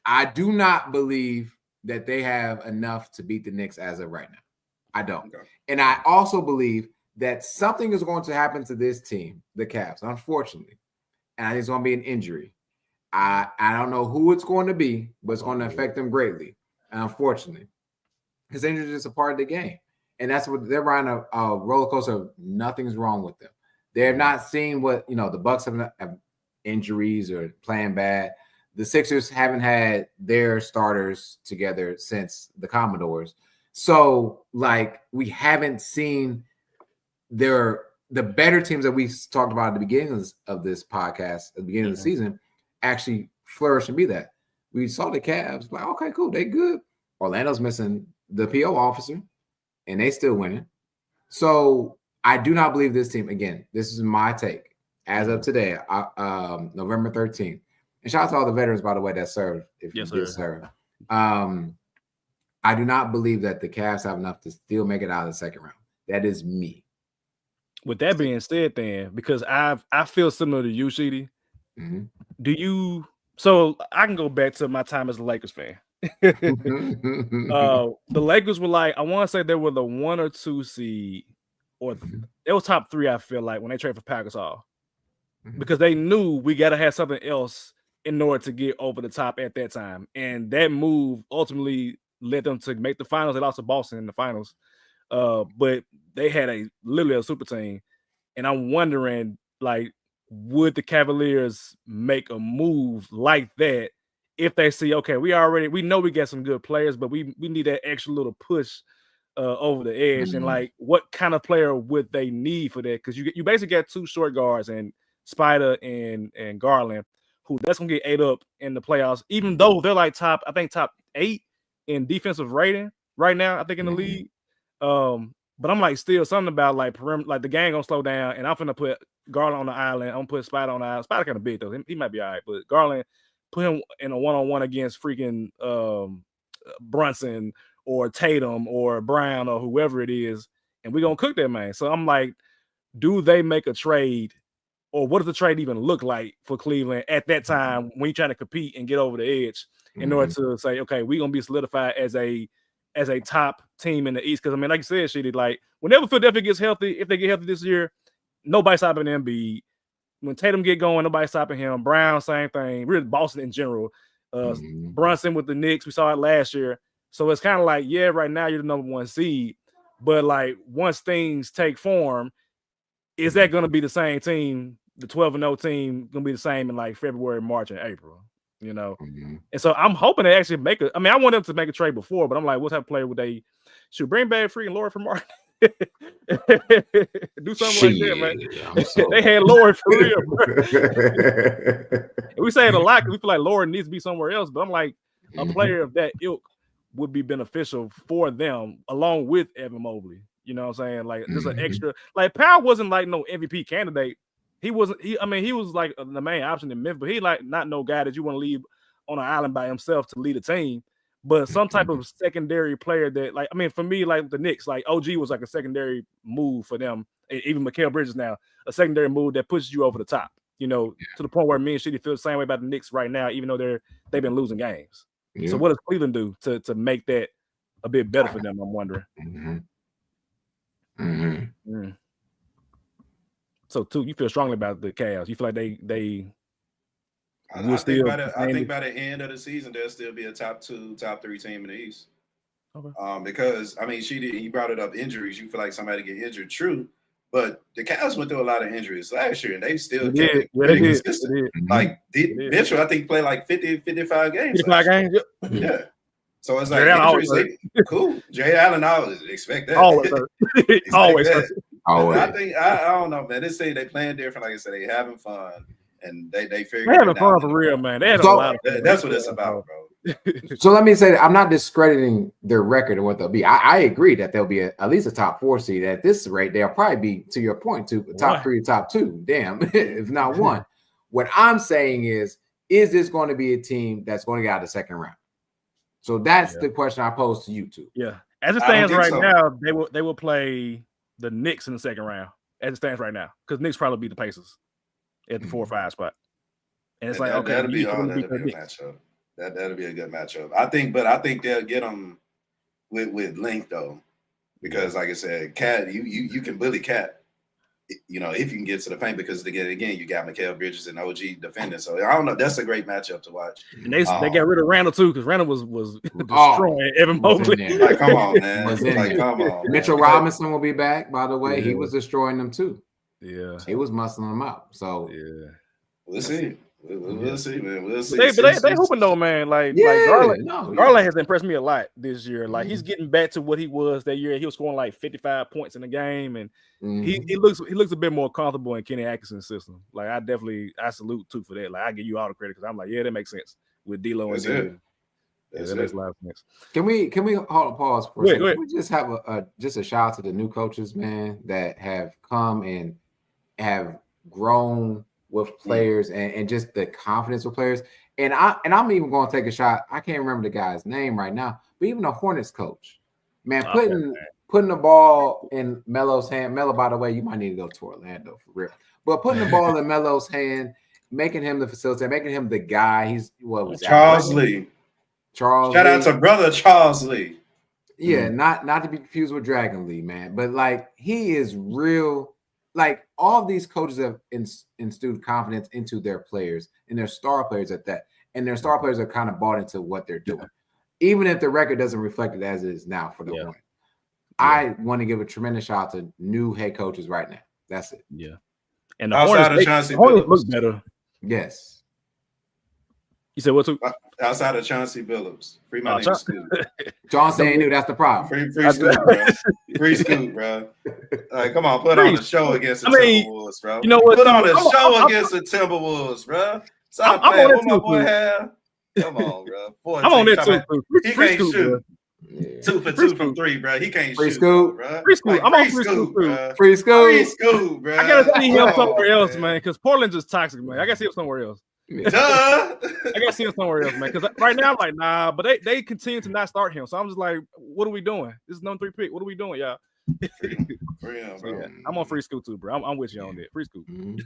I do not believe that they have enough to beat the Knicks as of right now. I don't. Okay. And I also believe that something is going to happen to this team, the Cavs, unfortunately. And I think it's going to be an injury. I don't know who it's going to be, but it's going to affect them greatly, unfortunately. Because injury is just a part of the game. And that's what they're riding a roller coaster. Nothing's wrong with them. They have not seen what, the Bucks have injuries or playing bad. The Sixers haven't had their starters together since the Commodores. So, we haven't seen the better teams that we talked about at the beginning of this podcast, at the beginning of the season, actually flourish and be that. We saw the Cavs, okay, cool, they good. Orlando's missing the PO officer, and they still winning. So I do not believe this team, again, this is my take, as of today, November 13th. And shout out to all the veterans, by the way, that served, if you did serve. I do not believe that the Cavs have enough to still make it out of the second round. That is me. With that being said, then, because I feel similar to you, Sheedy. Mm-hmm. So I can go back to my time as a Lakers fan. The Lakers were I want to say they were the 1 or 2 seed, or it was top 3, I feel like, when they traded for Pau Gasol. Because they knew we got to have something else in order to get over the top at that time. And that move ultimately led them to make the finals. They lost to Boston in the finals. But they had literally a super team. And I'm wondering, would the Cavaliers make a move like that if they see, okay, we know we got some good players, but we need that extra little push over the edge. And what kind of player would they need for that? Because you basically got 2 short guards and Spider and Garland, who that's gonna get ate up in the playoffs, even though they're like top 8 in defensive rating right now, I think in the league. But I'm like still something about like perimeter, like the game gonna slow down, and I'm gonna put Garland on the island. I'm gonna put Spider on the island. Spider kind of big though. He might be all right, but Garland, put him in a one-on-one against freaking Brunson or Tatum or Brown or whoever it is, and we're gonna cook that man. So I'm like, do they make a trade, or what does the trade even look like for Cleveland at that time when you're trying to compete and get over the edge in order to say, okay, we're gonna be solidified as a top team in the East? Because I mean, like you said, Sheedy, like whenever Philadelphia gets healthy, if they get healthy this year, nobody's stopping Embiid. When Tatum get going, nobody's stopping him. Brown, same thing. Really, Boston in general. Brunson with the Knicks, we saw it last year. So it's kind of like, yeah, right now you're the number 1 seed, but like once things take form, is that going to be the same team? The 12-0 team going to be the same in like February, March, and April, you know? And so I'm hoping they actually make I mean, I want them to make a trade before, but I'm like, what type of player would they should bring back freaking Lord for Martin? Do something like that, man. They had Lord for real, bro. We say it a lot because we feel like Lord needs to be somewhere else, but I'm like, a player of that ilk would be beneficial for them along with Evan Mobley. You know what I'm saying? Like just an extra, like Powell wasn't like no MVP candidate. He wasn't, I mean, he was like the main option in Memphis, but he like not no guy that you want to leave on an island by himself to lead a team. But some type of secondary player that, like, I mean, for me, like the Knicks, like OG was like a secondary move for them. Even Mikal Bridges now, a secondary move that pushes you over the top, you know, to the point where me and Shitty feel the same way about the Knicks right now, even though they've been losing games. So what does Cleveland do to make that a bit better for them, I'm wondering. So, too, you feel strongly about the Cavs. You feel like they I think by the end of the season, they'll still be a top 2, top 3 team in the East. Okay. Because, I mean, you brought it up, injuries. You feel like somebody get injured, true. But the Cavs went through a lot of injuries last year, and they still kept it pretty consistent. Like, Mitchell, I think, played like 55 games. 55 games, yeah. So it's like, injuries, cool. Jay Allen, I always expect that. Always. I think, I don't know, man. This thing, they playing different. Like I said, they having fun. And they figure they're having fun for real, man. They had a lot of fun. That's what it's about, bro. So let me say that I'm not discrediting their record and what they'll be. I agree that they'll be at least a top 4 seed. At this rate, they'll probably be, to your point, to top 3, top 2. Damn, if not 1. What I'm saying is this going to be a team that's going to get out of the second round? So that's the question I pose to you two. Yeah, as it stands right now, they will play the Knicks in the second round. As it stands right now, because Knicks probably beat the Pacers at the 4 or 5 spot. And it's like, okay, that'll be a matchup. That'll be a good matchup. I think they'll get them with length though, because like I said, Cat, you can bully Cat, you know, if you can get to the paint, because again you got Mikal Bridges and OG defending. So I don't know. That's a great matchup to watch. And they got rid of Randall too, because Randall was destroying Evan Mobley. Like, come on, man. Like, come on. Mitchell Robinson will be back. By the way, he was destroying them too. Yeah, he was muscling them out. So we'll see. We'll see, man. We'll see. But they hoping though, man. Like Garland has impressed me a lot this year. Like he's getting back to what he was that year. He was scoring like 55 points in the game, and he looks a bit more comfortable in Kenny Atkinson's system. Like I salute too for that. Like I give you all the credit because I'm like, yeah, that makes sense with D'Lo and D'Lo. That makes a lot of sense. Can we hold on, pause for a second? Can we just have a shout out to the new coaches, man, that have come and have grown with players and just the confidence with players. And I'm even going to take a shot. I can't remember the guy's name right now, but even the Hornets coach, man, putting the ball in Melo's hand. Melo, by the way, you might need to go to Orlando for real. But putting the ball in Melo's hand, making him the facilitator, making him the guy. He's Charles Lee. Shout out to brother Charles Lee. Yeah, not to be confused with Dragon Lee, man. But like he is real. Like all of these coaches have instilled confidence into their players and their star players at that. And their star players are kind of bought into what they're doing. Even if the record doesn't reflect it as it is now for the point. I want to give a tremendous shout out to new head coaches right now. That's it. Yeah. And the Hornets look better. Yes. You said what too? Outside of Chauncey Billups. Free my nigga Scoot. Chauncey ain't new. That's the problem. Free Scoot, bro. Free Scoot, bro. Like, come on, put on the show against the Timberwolves, bro. You know what? Put on a show against the Timberwolves, bro. Stop I'm playing. on What that my too, boy too. have? Come on, bro. Boy, I'm on that talking too. about- Free He free can't scoop, bro. shoot. Yeah. 2 for Free 2 from scoop. 3, bro. He can't Free shoot, scoop. bro. Free scoop. Like, I'm on free free scoop too. bro. Free scoop. Free scoop, bro. I gotta see him Come somewhere on, else, man, because Portland's just toxic, man. I gotta see him somewhere else. Duh. I gotta see him somewhere else, man. Because right now I'm like, nah, but they continue to not start him. So I'm just like, what are we doing? This is number 3 pick. What are we doing, y'all? For him, bro. Yeah, I'm on free scoop too, bro. I'm with you on that. Free scoop. Mhm.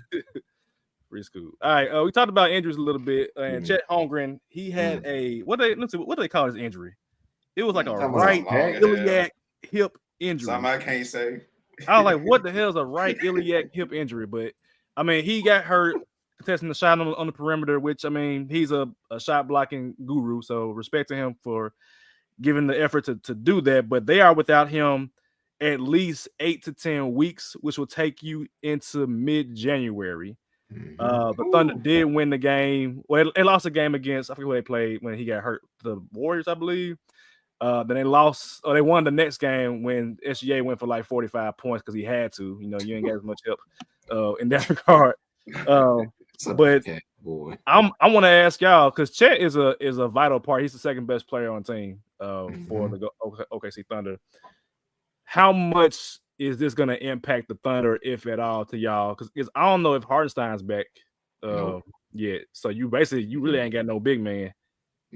Free scoop. All right. We talked about injuries a little bit. And Chet Holmgren, he had a what do they call his injury? It was like a Something right long as iliac hip injury. Something I can't say. I was like, what the hell is a right iliac hip injury? But I mean, he got hurt contesting the shot on the perimeter, which I mean, he's a shot blocking guru. So respect to him for giving the effort to do that. But they are without him at least 8 to 10 weeks, which will take you into mid-January. The Thunder did win the game. Well, they lost a game against, I forget who they played when he got hurt, the Warriors, I believe. Then they lost, or they won the next game when SGA went for like 45 points because he had to. You know, you ain't got as much help in that regard. But boy. I want to ask y'all because Chet is a vital part. He's the second best player on the team for the OKC Thunder. How much is this going to impact the Thunder, if at all, to y'all? Because I don't know if Hartenstein's back yet. So you really ain't got no big man.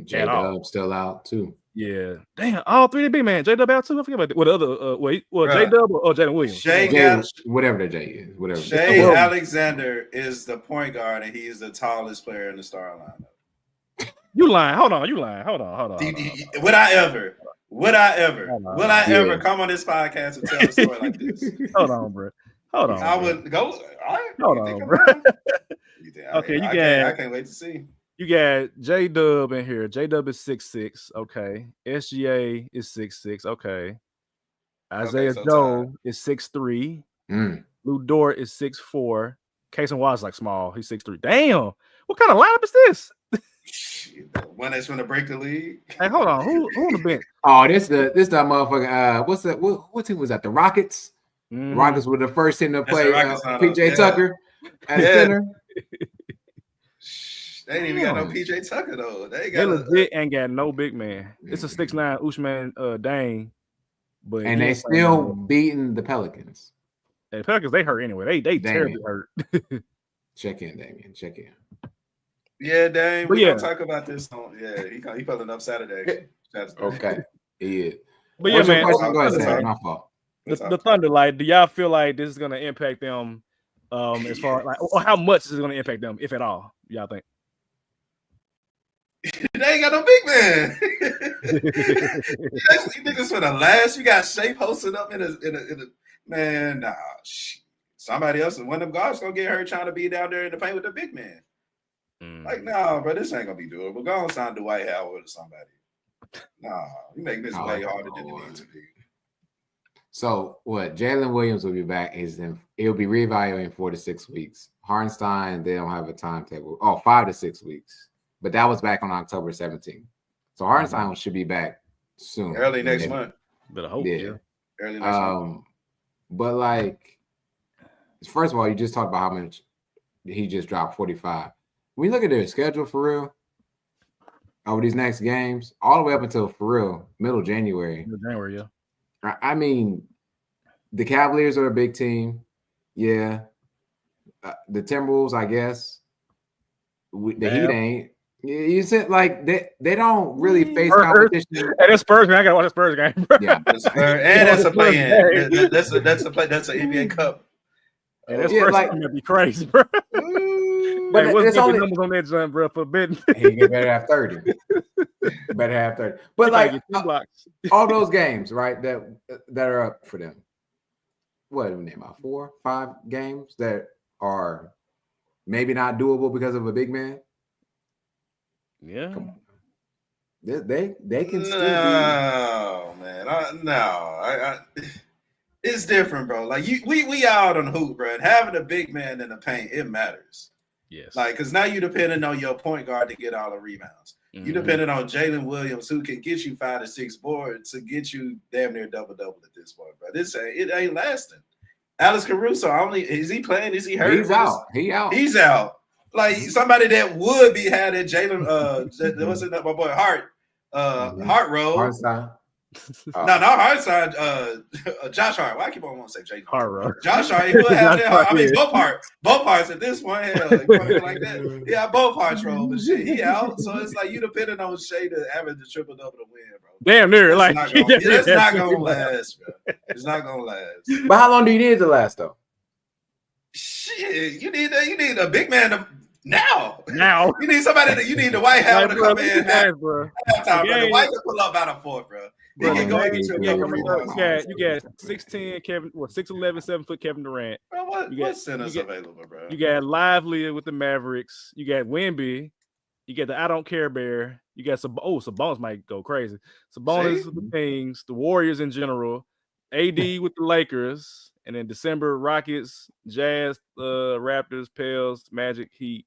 J-Dub still out too. Yeah, damn, all three of the big man. J-Dub out too. I forget about that. What other? J-Dub or Jalen Williams? Whatever the J is, whatever. Shea Alexander is the point guard, and he's the tallest player in the starting lineup. You lying? Hold on. Hold on. Would I ever come on this podcast and tell a story like this? Hold on, bro. Hold on. I would go. All right. Hold on, bro. Okay, I can't wait to see. You got J-Dub in here. J-Dub is 6'6". Okay. SGA is 6'6". Okay. Isaiah Joe is 6'3". Lou Dort is 6'4". Casey Watt's like small. He's 6'3". Damn. What kind of lineup is this? One that's going to break the league. Hey, hold on. Who on the bench? Oh, this that motherfucker. What's that? What team was that? The Rockets. Rockets were the first team to play PJ Tucker at center. They ain't even got no PJ Tucker though. They legit ain't got no big man. It's a 6'9" Usman Dane, but they still beating the Pelicans. The Pelicans, they hurt anyway. They terribly hurt. Check in, Damien. Check in. Yeah, Dame. We're gonna talk about this. He pulling up Saturday. Okay. Yeah. But yeah, man. Go ahead, Sam. My fault. The Thunder, like, do y'all feel like this is gonna impact them? As far like, or how much is it gonna impact them, if at all? Y'all think? They ain't got no big man. You think this for the last? You got Shea posting up in a man. Nah, somebody else, one of them guards gonna get hurt trying to be down there in the paint with the big man. Like, nah, bro, this ain't gonna be doable. Go on, sign Dwight Howard or somebody. Nah, you make this way harder than it needs to be. So what? Jalen Williams will be back. It'll be reevaluating in 4 to 6 weeks. Hartenstein, they don't have a timetable. 5 to 6 weeks. But that was back on October 17th. So Hartenstein should be back soon. Early next month. But I hope, yeah. Early next month. But like, first of all, you just talked about how much he just dropped 45. When you look at their schedule for real, over these next games, all the way up until for real, middle January. Yeah. I mean, the Cavaliers are a big team. Yeah. The Timberwolves, I guess. The Heat ain't. You said like they don't really face competition. Hey, that's Spurs game. I gotta watch the Spurs game. Yeah, and that's a play-in. That's an NBA Cup. Hey, that Spurs game would be crazy, bro. But hey, what's the only numbers on that jump, bro? Forbidden. He get better have 30. Better have 30. But like all those games, right? That are up for them. What do we name out? 4, 5 games that are maybe not doable because of a big man. Yeah. Come on. They can still be. No, man. It's different, bro. Like we out on hoop, bro. And having a big man in the paint, it matters. Yes. Like, because now you're depending on your point guard to get all the rebounds. You're depending on Jalen Williams, who can get you 5 to 6 boards to get you damn near double-double at this point, bro. It ain't lasting. Alex Caruso, is he playing? Is he hurt? He's out. He's out. like somebody that would be had that Jalen. What's it? My boy Hart. Hart roll. Hartenstein. No, not Hartenstein. Josh Hart. Why I keep on wanting to say Jalen? Hard. Josh Hart. He would have Josh that. Hart, I mean, yeah. both parts at this point. Hell, you want to go like that? Yeah, both parts roll, but shit, he out. So it's like you depending on Shea to average the triple double to win, bro. Damn near. That's Like not gonna last, bro. It's not gonna last. But how long do you need it to last, though? Shit, you need a big man to. Now, you need somebody that you need the White House to come in halftime, bro. The White can pull up out of fourth, bro. He can go get you a couple rebounds. You got 6'10" Kevin, 6'11", 7 foot Kevin Durant. Bro, what centers available, bro? You got Lively with the Mavericks. You got Wemby. You got the I Don't Care Bear. You got Sabonis might go crazy. Sabonis with the Kings, the Warriors in general, AD with the Lakers, and then December Rockets, Jazz, Raptors, Pels, Magic, Heat,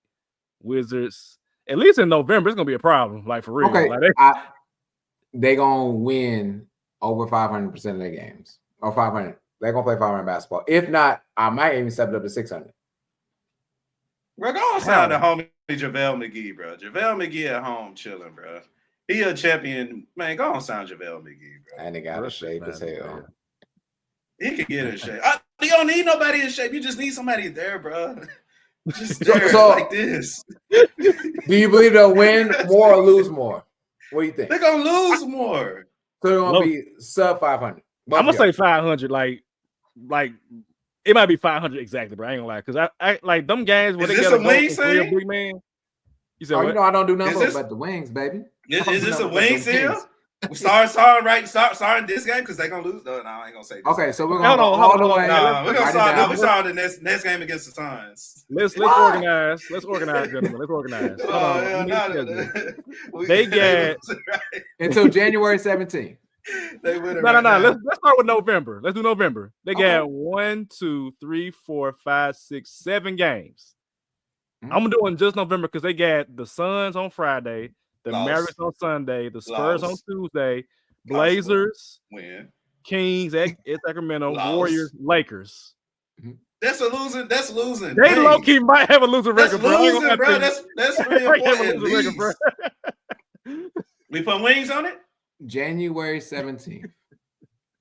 Wizards. At least in November, it's gonna be a problem. Like for real. Okay, Like, they gonna win over 500% of their games or 500. They're gonna play 500 basketball. If not, I might even step it up to 600. Bro, go on sign the homie JaVale McGee, bro. JaVale McGee at home chilling, bro. He a champion, man. Go on sign JaVale McGee, bro. And they got a shape as hell. He can get in shape. You don't need nobody in shape. You just need somebody there, bro. Just there, So, like this. Do you believe they'll win more or lose more? What do you think? They're gonna lose more. So they're gonna be sub 500. I'm gonna say 500. Like it might be 500 exactly, bro. I ain't gonna lie, because I like them games where is they this got a wing seal? big man. You said you know I don't do nothing this, but the wings, baby. Is this a wing seal? Starting this game because they're gonna lose. No, I ain't gonna say this. Okay, so we're gonna go all the way. No, we're gonna start. No, we start the next game against the Suns. Let's organize. Let's organize, gentlemen. Let's organize. They get until January 17th. They win it. No. Let's start with November. Let's do November. They got 1, 2, 3, 4, 5, 6, 7 games. I'm doing just November because they got the Suns on Friday, the Mavericks on Sunday, the Spurs on Tuesday, Blazers, Kings at Sacramento, Warriors, Lakers. That's losing. They low key might have a losing record, bro. That's really important. Bro. We put wings on it. January 17th.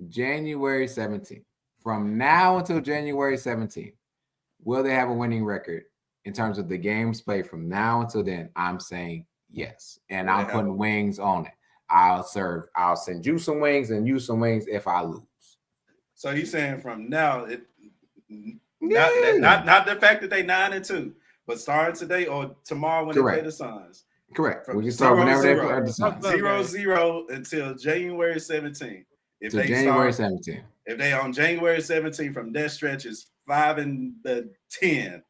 January 17th. From now until January 17th, will they have a winning record in terms of the games played from now until then? I'm saying yes. And I'm putting wings on it. I'll send you some wings and you some wings if I lose. So you saying from now, not the fact that they 9-2, but starting today or tomorrow when they play the Suns. Correct. We can start whenever they play the Suns. 0-0 until January 17th. If they on January 17th from that stretch is 5-10,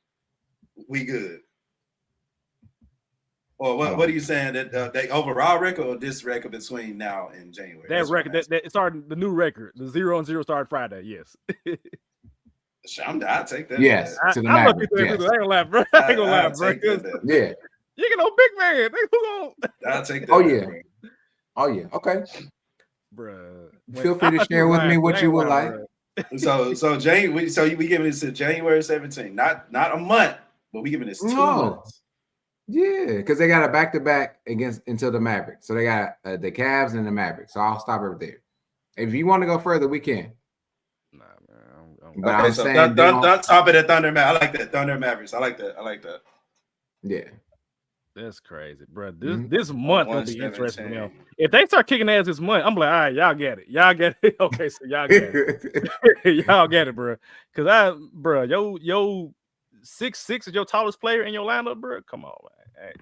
we good. Or what are you saying that they overall record or this record between now and January? That record that started the new record. The 0-0 started Friday. Yes. I'll take that. Yes. I ain't gonna lie, bro. I ain't gonna lie, bro. Yeah. You get no big man. I'll take that. Oh yeah. Oh yeah. Okay. Bro. Feel free to share with me what you would like. So we giving this to January 17th. Not a month, but we giving this 2 months. Yeah, because they got a back-to-back until the Mavericks. So they got the Cavs and the Mavericks. So I'll stop right there. If you want to go further, we can. Nah, man. But I'm saying don't top it at Thunder Mavericks. I like that. Thunder Mavericks. I like that. Yeah. That's crazy, bro. This month gonna be interesting. You know, if they start kicking ass this month, I'm like, all right, y'all get it. Okay, so y'all get it. Y'all get it, bro. Because yo 6'6" is your tallest player in your lineup, bro. Come on, man. Hey.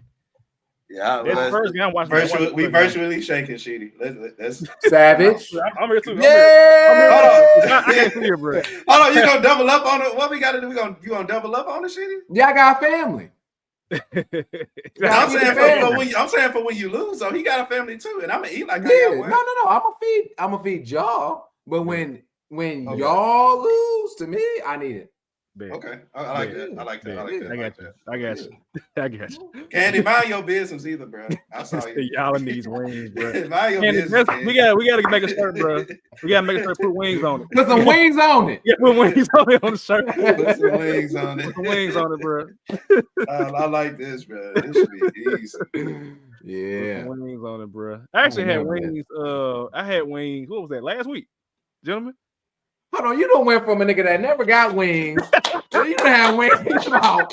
Yeah, that's first game I'm watching. We virtually shaking, Sheedy. That's savage. I'm here too. Yeah. I can't see it, bro. Hold on, you gonna double up on it? What we gotta do? You gonna double up on it, Sheedy? Yeah, I got a family. I'm saying for when you lose, so he got a family too, and I'm gonna eat like I'm gonna feed y'all. But when y'all lose to me, I need it. Bet. Okay, I like that. I like that. I like that. I got you. I got you. I got you. Candy, mind your business either, bro. I saw you. Y'all in these wings, bro. Mind your Candy, business. we gotta make a shirt, bro. We gotta make a shirt. Put wings on it. Put some wings on it. Yeah, put wings on it on the shirt. Put some wings on it. Put some wings on it, bro. I like this, bro. This should be easy. Yeah. Put some wings on it, bro. I actually had wings. I had wings. What was that? Last week, gentlemen. Hold on, you don't went from a nigga that never got wings. So you done had wings about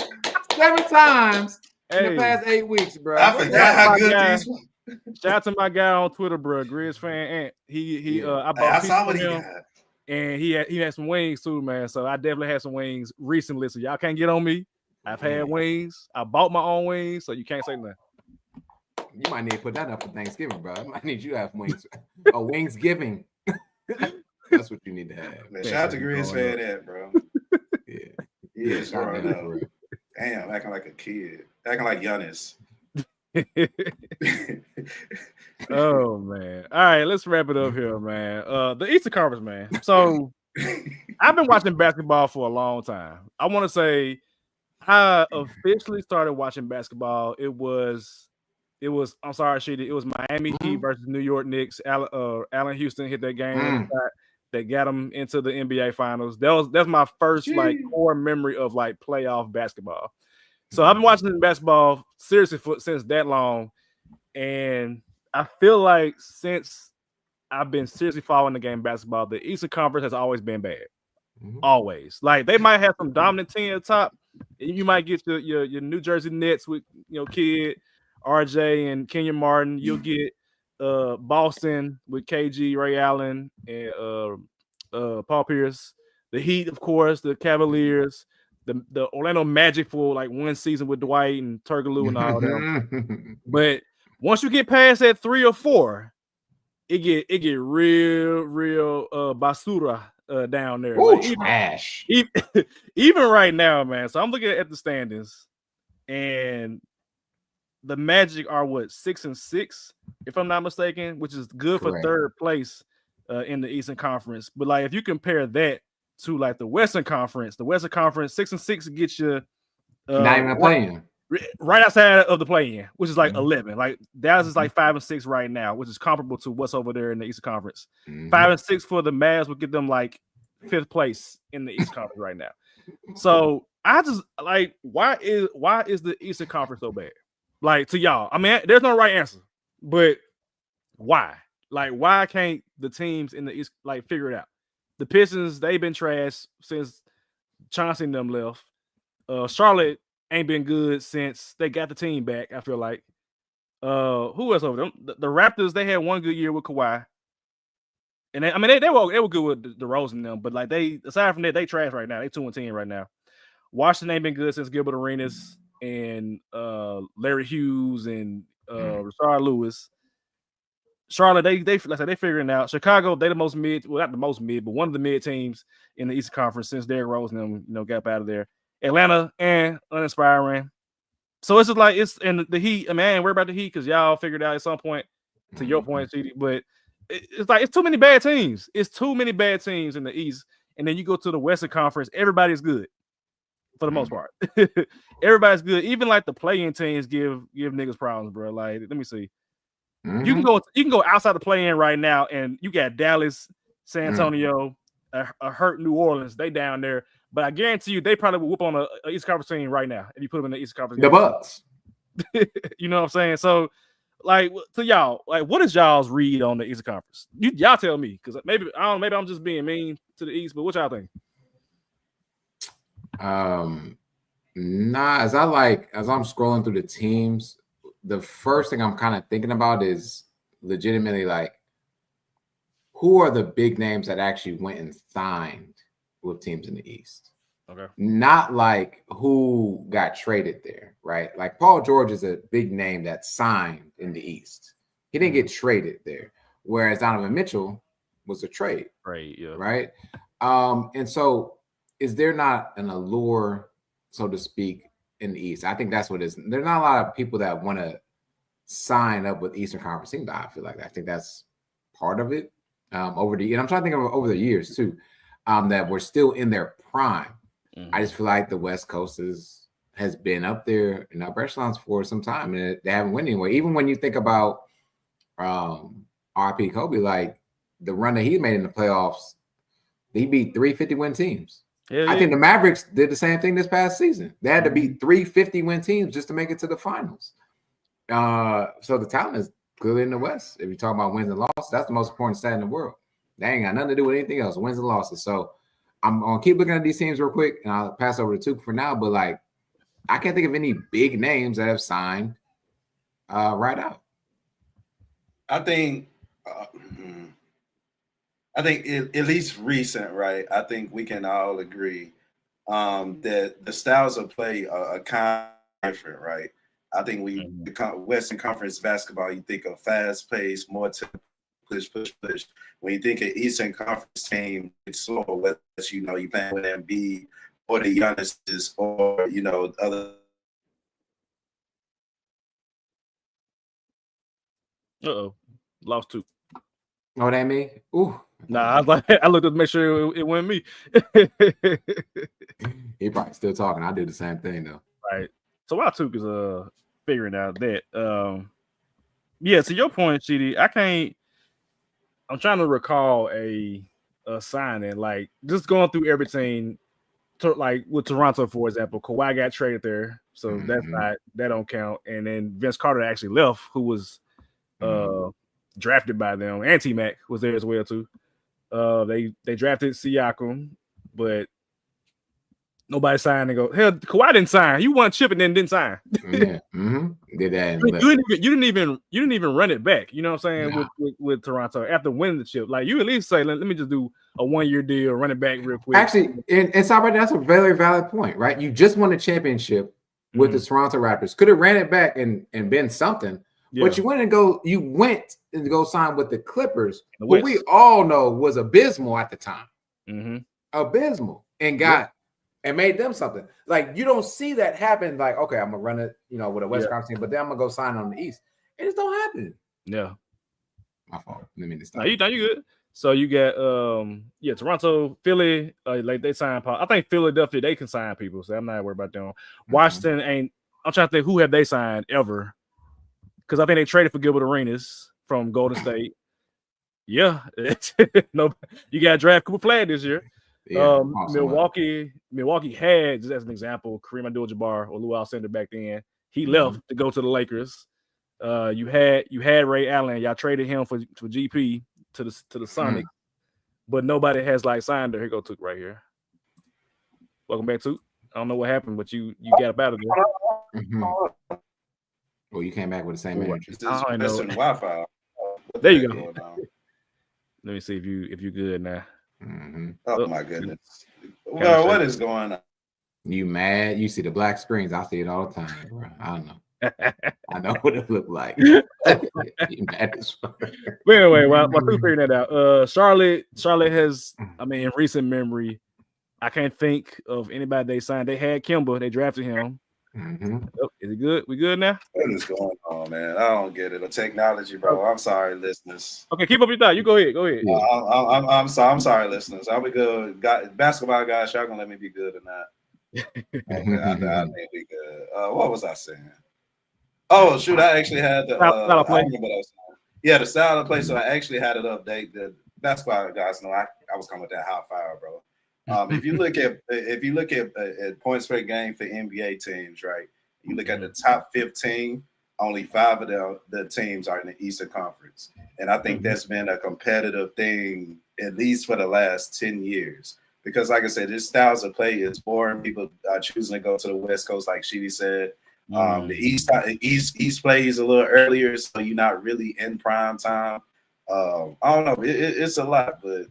7 times in the past 8 weeks, bro. I forgot how good these were. Shout out to my guy on Twitter, bro, Grizz fan Ant. I saw what he got. And he had some wings too, man. So I definitely had some wings recently. So y'all can't get on me. I've had wings. I bought my own wings, so you can't say nothing. You might need to put that up for Thanksgiving, bro. I might need you to have wings. A wings giving. That's what you need to have. Man, shout out to Grizz fan Ant, bro. Yeah, shout out. Damn, acting like a kid. Acting like Giannis. Oh man. All right, let's wrap it up here, man. The Eastern Conference, man. So I've been watching basketball for a long time. I want to say I officially started watching basketball. It was I'm sorry, Sheedy. It was Miami Heat versus New York Knicks. Allen Houston hit that game that got them into the NBA Finals. That's my first like core memory of like playoff basketball. So I've been watching basketball seriously since that long, and I feel like since I've been seriously following the game of basketball, the Eastern Conference has always been bad. Always. Like they might have some dominant team at the top, and you might get your New Jersey Nets with Kidd, RJ, and Kenyon Martin. You'll get Boston with KG, Ray Allen, and Paul Pierce. The Heat, of course, the Cavaliers, the Orlando Magic for like one season with Dwight and Turkoglu and all that. But once you get past that 3 or 4, it get real basura down there. Ooh, like, trash. Even right now, man. So I'm looking at the standings, and the Magic are 6-6, if I'm not mistaken, which is good for third place in the Eastern Conference. But like if you compare that to like the Western Conference 6-6 gets you not even playing right outside of the play-in, which is like 11. Like Dallas is like 5-6 right now, which is comparable to what's over there in the Eastern Conference. 5-6 for the Mavs would get them like 5th place in the Eastern Conference right now. So I just like why is the Eastern Conference so bad? Like to y'all, I mean, there's no right answer, but why? Like, why can't the teams in the East like figure it out? The Pistons, they've been trash since Chauncey and them left. Charlotte ain't been good since they got the team back. I feel like. Who else over them? The Raptors, they had one good year with Kawhi, and they were good with the Rose and them, but like aside from that, they trash right now. They 2-10 right now. Washington ain't been good since Gilbert Arenas and Larry Hughes and Rashard Lewis. Charlotte, they figuring it out. Chicago, they the most mid, well, not the most mid, but one of the mid teams in the Eastern Conference since Derrick Rose and them, got out of there. Atlanta and uninspiring. So it's just like and the Heat. I mean, I ain't worried about the Heat because y'all figured out at some point. To your point, CD, but it's like it's too many bad teams. It's too many bad teams in the East, and then you go to the Western Conference. Everybody's good for the most part. Everybody's good. Even like the play-in teams give niggas problems, bro. Like, let me see. You can go outside the play-in right now, and you got Dallas, San Antonio, a hurt New Orleans. They down there, but I guarantee you they probably will whoop on a East Conference team right now if you put them in the East Conference. The Bucks. You know what I'm saying? So, like, to y'all, like, what is y'all's read on the Eastern Conference? Y'all tell me, because maybe I'm just being mean to the East, but what y'all think? As I'm scrolling through the teams, the first thing I'm kind of thinking about is legitimately like, who are the big names that actually went and signed with teams in the East? Okay. Not like who got traded there, right? Like Paul George is a big name that signed in the East. He didn't get traded there, whereas Donovan Mitchell was a trade. Right, yeah. Right? And so is there not an allure, so to speak, in the East? I think that's what it is. There's not a lot of people that want to sign up with Eastern Conference teams. I feel like I think that's part of it. And I'm trying to think of over the years too, that we're still in their prime. I just feel like the West Coast has been up there in upper echelons for some time, and they haven't won anywhere. Even when you think about RP Kobe, like the run that he made in the playoffs, he beat 350-win teams. Yeah, I think the Mavericks did the same thing this past season. They had to beat 350-win teams just to make it to the finals. So the talent is clearly in the West. If you talk about wins and losses, that's the most important stat in the world. They ain't got nothing to do with anything else, wins and losses. So I'm gonna keep looking at these teams real quick, and I'll pass over to Tuka for now. But like, I can't think of any big names that have signed right out. I think at least recent, right? I think we can all agree that the styles of play are kind of different, right? I think Western Conference basketball, you think of fast pace, more to push. When you think of Eastern Conference team, it's slower, whether you playing with Embiid or the Giannis's or other. Lost 2. Know what I mean? Ooh. Nah, I was like, I looked up to make sure it wasn't me. He probably still talking. I did the same thing though. Right. So while Tuke is figuring out that, yeah. To your point, Chidi, I'm trying to recall a signing, like just going through everything. Like with Toronto, for example, Kawhi got traded there, so that don't count. And then Vince Carter actually left, who was drafted by them. And T-Mac was there as well too. They drafted Siakam, but nobody signed. And go, hell, Kawhi didn't sign. You won chip and then didn't sign. Yeah, did that. You didn't even run it back. You know what I'm saying? Nah. With Toronto after winning the chip, like you at least say, let me just do a 1-year deal, run it back real quick. Actually, and that's a very valid point, right? You just won a championship with the Toronto Raptors. Could have ran it back and been something. Yeah. But you went and go sign with the Clippers, who we all know was abysmal at the time. Abysmal, and and made them something. Like you don't see that happen. Like, okay, I'm gonna run it, with a West Conference team, but then I'm gonna go sign on the East. It just don't happen. Yeah, my fault. Let me stop. No, you good. So you got Toronto, Philly, like they signed Paul. I think Philadelphia, they can sign people, so I'm not worried about them. Washington ain't. I'm trying to think who have they signed ever. Because I think they traded for Gilbert Arenas from Golden State. Yeah. No, you got to draft Cooper Flag this year. Yeah, Milwaukee had, just as an example, Kareem Abdul-Jabbar or Lou Alcindor back then. He left to go to the Lakers. You had Ray Allen. Y'all traded him for GP to the Sonics. But nobody has signed her. Here go Took right here. Welcome back, Took. I don't know what happened, but you got up out of there. Well, you came back with the same energy. I know. Wi-Fi. There you go. Let me see if you good now. Oh my goodness. Well, what is going on? You mad? You see the black screens? I see it all the time, bro. I don't know. I know what it looked like. You mad as fuck. But anyway, while we figuring that out, Charlotte has, in recent memory, I can't think of anybody they signed. They had Kemba. They drafted him. Oh, is it good? We good now? What is going on, man? I don't get it. The technology, bro. I'm sorry, listeners. Okay, keep up your thought. You go ahead. I'm sorry, listeners. I'll be good. Basketball guys, y'all gonna let me be good or not? I think we good. What was I saying? Oh shoot, I actually had the style of play. The style of play. So I actually had it update. The basketball guys know I was coming with that hot fire, bro. If you look at points per game for NBA teams, right? You look at the top 15, only 5 of the teams are in the Eastern Conference. And I think that's been a competitive thing, at least for the last 10 years. Because like I said, this styles of play is boring. People are choosing to go to the West Coast, like Sheedy said. The East plays a little earlier, so you're not really in prime time. I don't know. It's a lot, but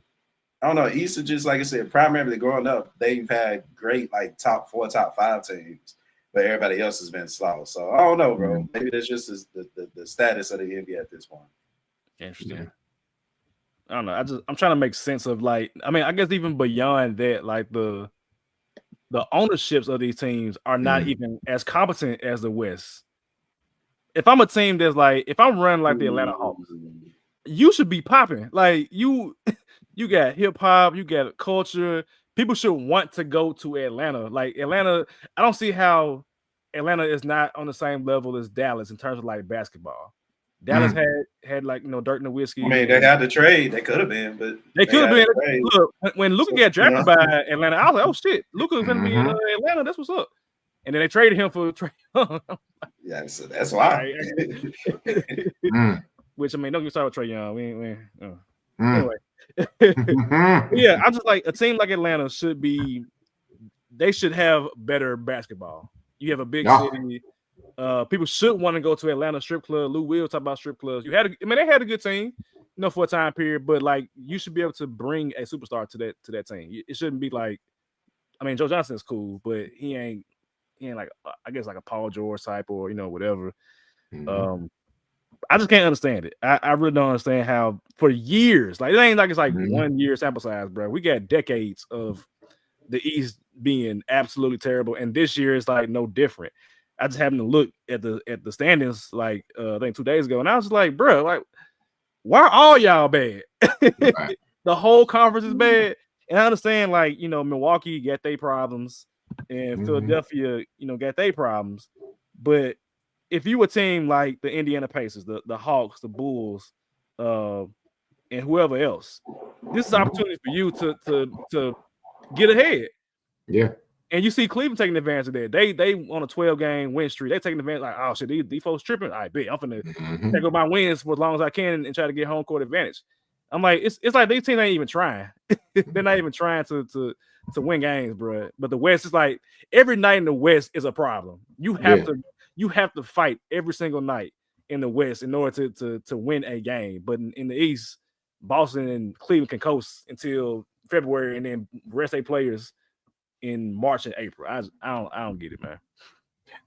I don't know. East is just, like I said, primarily growing up, they've had great top 4, top 5 teams, but everybody else has been slow. So I don't know, bro. Maybe that's just the status of the NBA at this point. Interesting. Yeah. I don't know. I'm trying to make sense of I guess even beyond that, the ownerships of these teams are not even as competent as the West. If I'm a team that's if I'm running the Atlanta Hawks, you should be popping. You got hip hop, you got culture, people should want to go to Atlanta. Like Atlanta, I don't see how Atlanta is not on the same level as Dallas in terms of like basketball. Dallas had like Dirt and the Whiskey. I mean, they had to trade. They could have been, but they could have been. Look, when Luka got drafted by Atlanta, I was like, oh shit, Luka's gonna be in Atlanta. That's what's up. And then they traded him for Trae Young. Yeah, so that's why. Which I mean, don't get started with Trae Young. Anyway, yeah, I'm just like a team like Atlanta should be. They should have better basketball. You have a big city. People should want to go to Atlanta strip club. Lou Will talk about strip clubs. They had a good team, for a time period, but like you should be able to bring a superstar to that team. It shouldn't be like, I mean, Joe Johnson's cool, but he ain't like, I guess like a Paul George type or whatever. I just can't understand it. I really don't understand how for years, like it ain't like it's like 1 year sample size, bro. We got decades of the East being absolutely terrible, and this year is like no different. I just happened to look at the standings like I think 2 days ago, and I was just like, bro, like why are all y'all bad? Right. The whole conference is bad, and I understand like Milwaukee got their problems, and Philadelphia got their problems, but if you a team like the Indiana Pacers, the Hawks, the Bulls, and whoever else, this is an opportunity for you to get ahead. Yeah. And you see Cleveland taking advantage of that. They on a 12-game win streak. They taking advantage like, oh shit, these folks tripping. I bet I'm finna take up my wins for as long as I can and try to get home court advantage. I'm like, it's like these teams ain't even trying. They're not even trying to win games, bro. But the West is like every night in the West is a problem. You have to fight every single night in the West in order to win a game. But in the East, Boston and Cleveland can coast until February and then rest their players in March and April. I don't get it, man.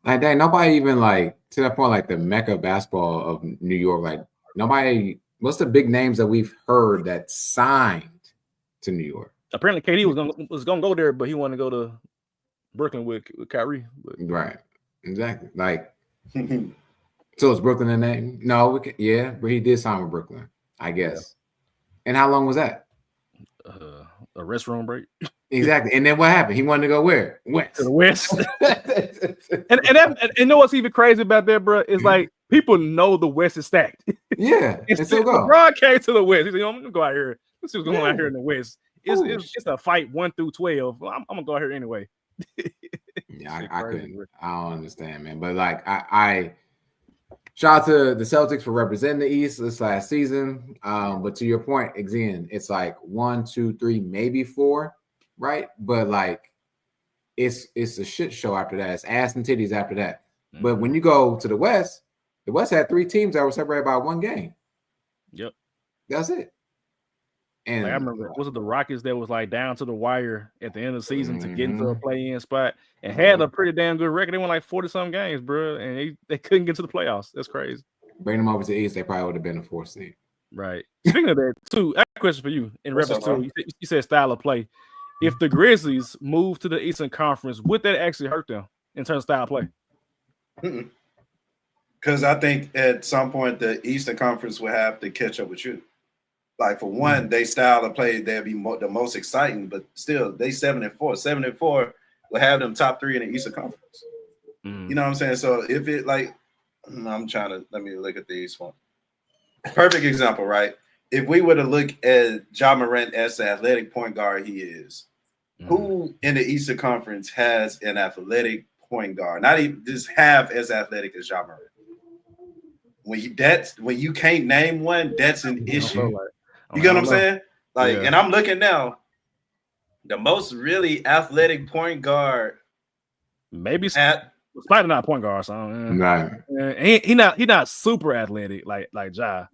Like that, nobody even like to that point, like the Mecca basketball of New York. Like nobody. What's the big names that we've heard that signed to New York? Apparently, KD was gonna go there, but he wanted to go to Brooklyn with Kyrie. Right, exactly. Like, so is Brooklyn a name? No, but he did sign with Brooklyn, I guess. Yeah. And how long was that? A restroom break. Exactly. And then what happened? He wanted to go where? West. To the West. and know what's even crazy about that, bro? Is like people know the West is stacked. Yeah. And still go. LeBron came to the West. He said, I'm gonna go out here. Let's see what's going on out here in the West. It's a fight 1 through 12. I'm gonna go out here anyway. Yeah, I couldn't. I don't understand, man. But like I shout out to the Celtics for representing the East this last season. But to your point, again, it's like 1, 2, 3, maybe 4, right? But like it's a shit show after that. It's ass and titties after that. But when you go to the West had 3 teams that were separated by 1 game. Yep. That's it. And like I remember, was it the Rockets that was like down to the wire at the end of the season to get into a play-in spot and had a pretty damn good record? They won like 40-some games, bro, and they couldn't get to the playoffs. That's crazy. Bring them over to the East, they probably would have been a 4th seed. Right. Speaking of that, too, I have a question for you in reference to you said style of play. If the Grizzlies move to the Eastern Conference, would that actually hurt them in terms of style of play? Because I think at some point the Eastern Conference will have to catch up with you. Like for one, they style of play they'll be the most exciting, but still they 7-4. 7-4 will have them top 3 in the Eastern Conference. You know what I'm saying? So if it like, let me look at these one. Perfect example, right? If we were to look at Ja Morant as the athletic point guard he is, who in the Eastern Conference has an athletic point guard? Not even just half as athletic as Ja Morant. When you can't name one, that's an issue. You get what I'm saying? Like, and I'm looking now, the most really athletic point guard, maybe Spider not a point guard, so right. He not super athletic like Ja.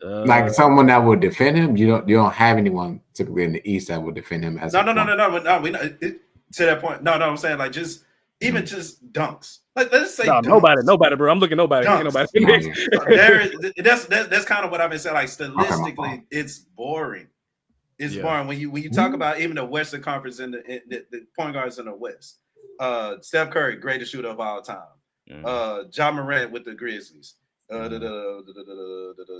Like someone that would defend him. You don't have anyone typically in the East that would defend him as no. We to that point. No, I'm saying like just even just dunks. Like let's say nobody, bro. I'm looking nobody. Nobody. That's kind of what I've been saying. Like statistically, it's boring. It's boring when you talk about even the Western Conference and the point guards in the West. Steph Curry, greatest shooter of all time. Ja Morant with the Grizzlies.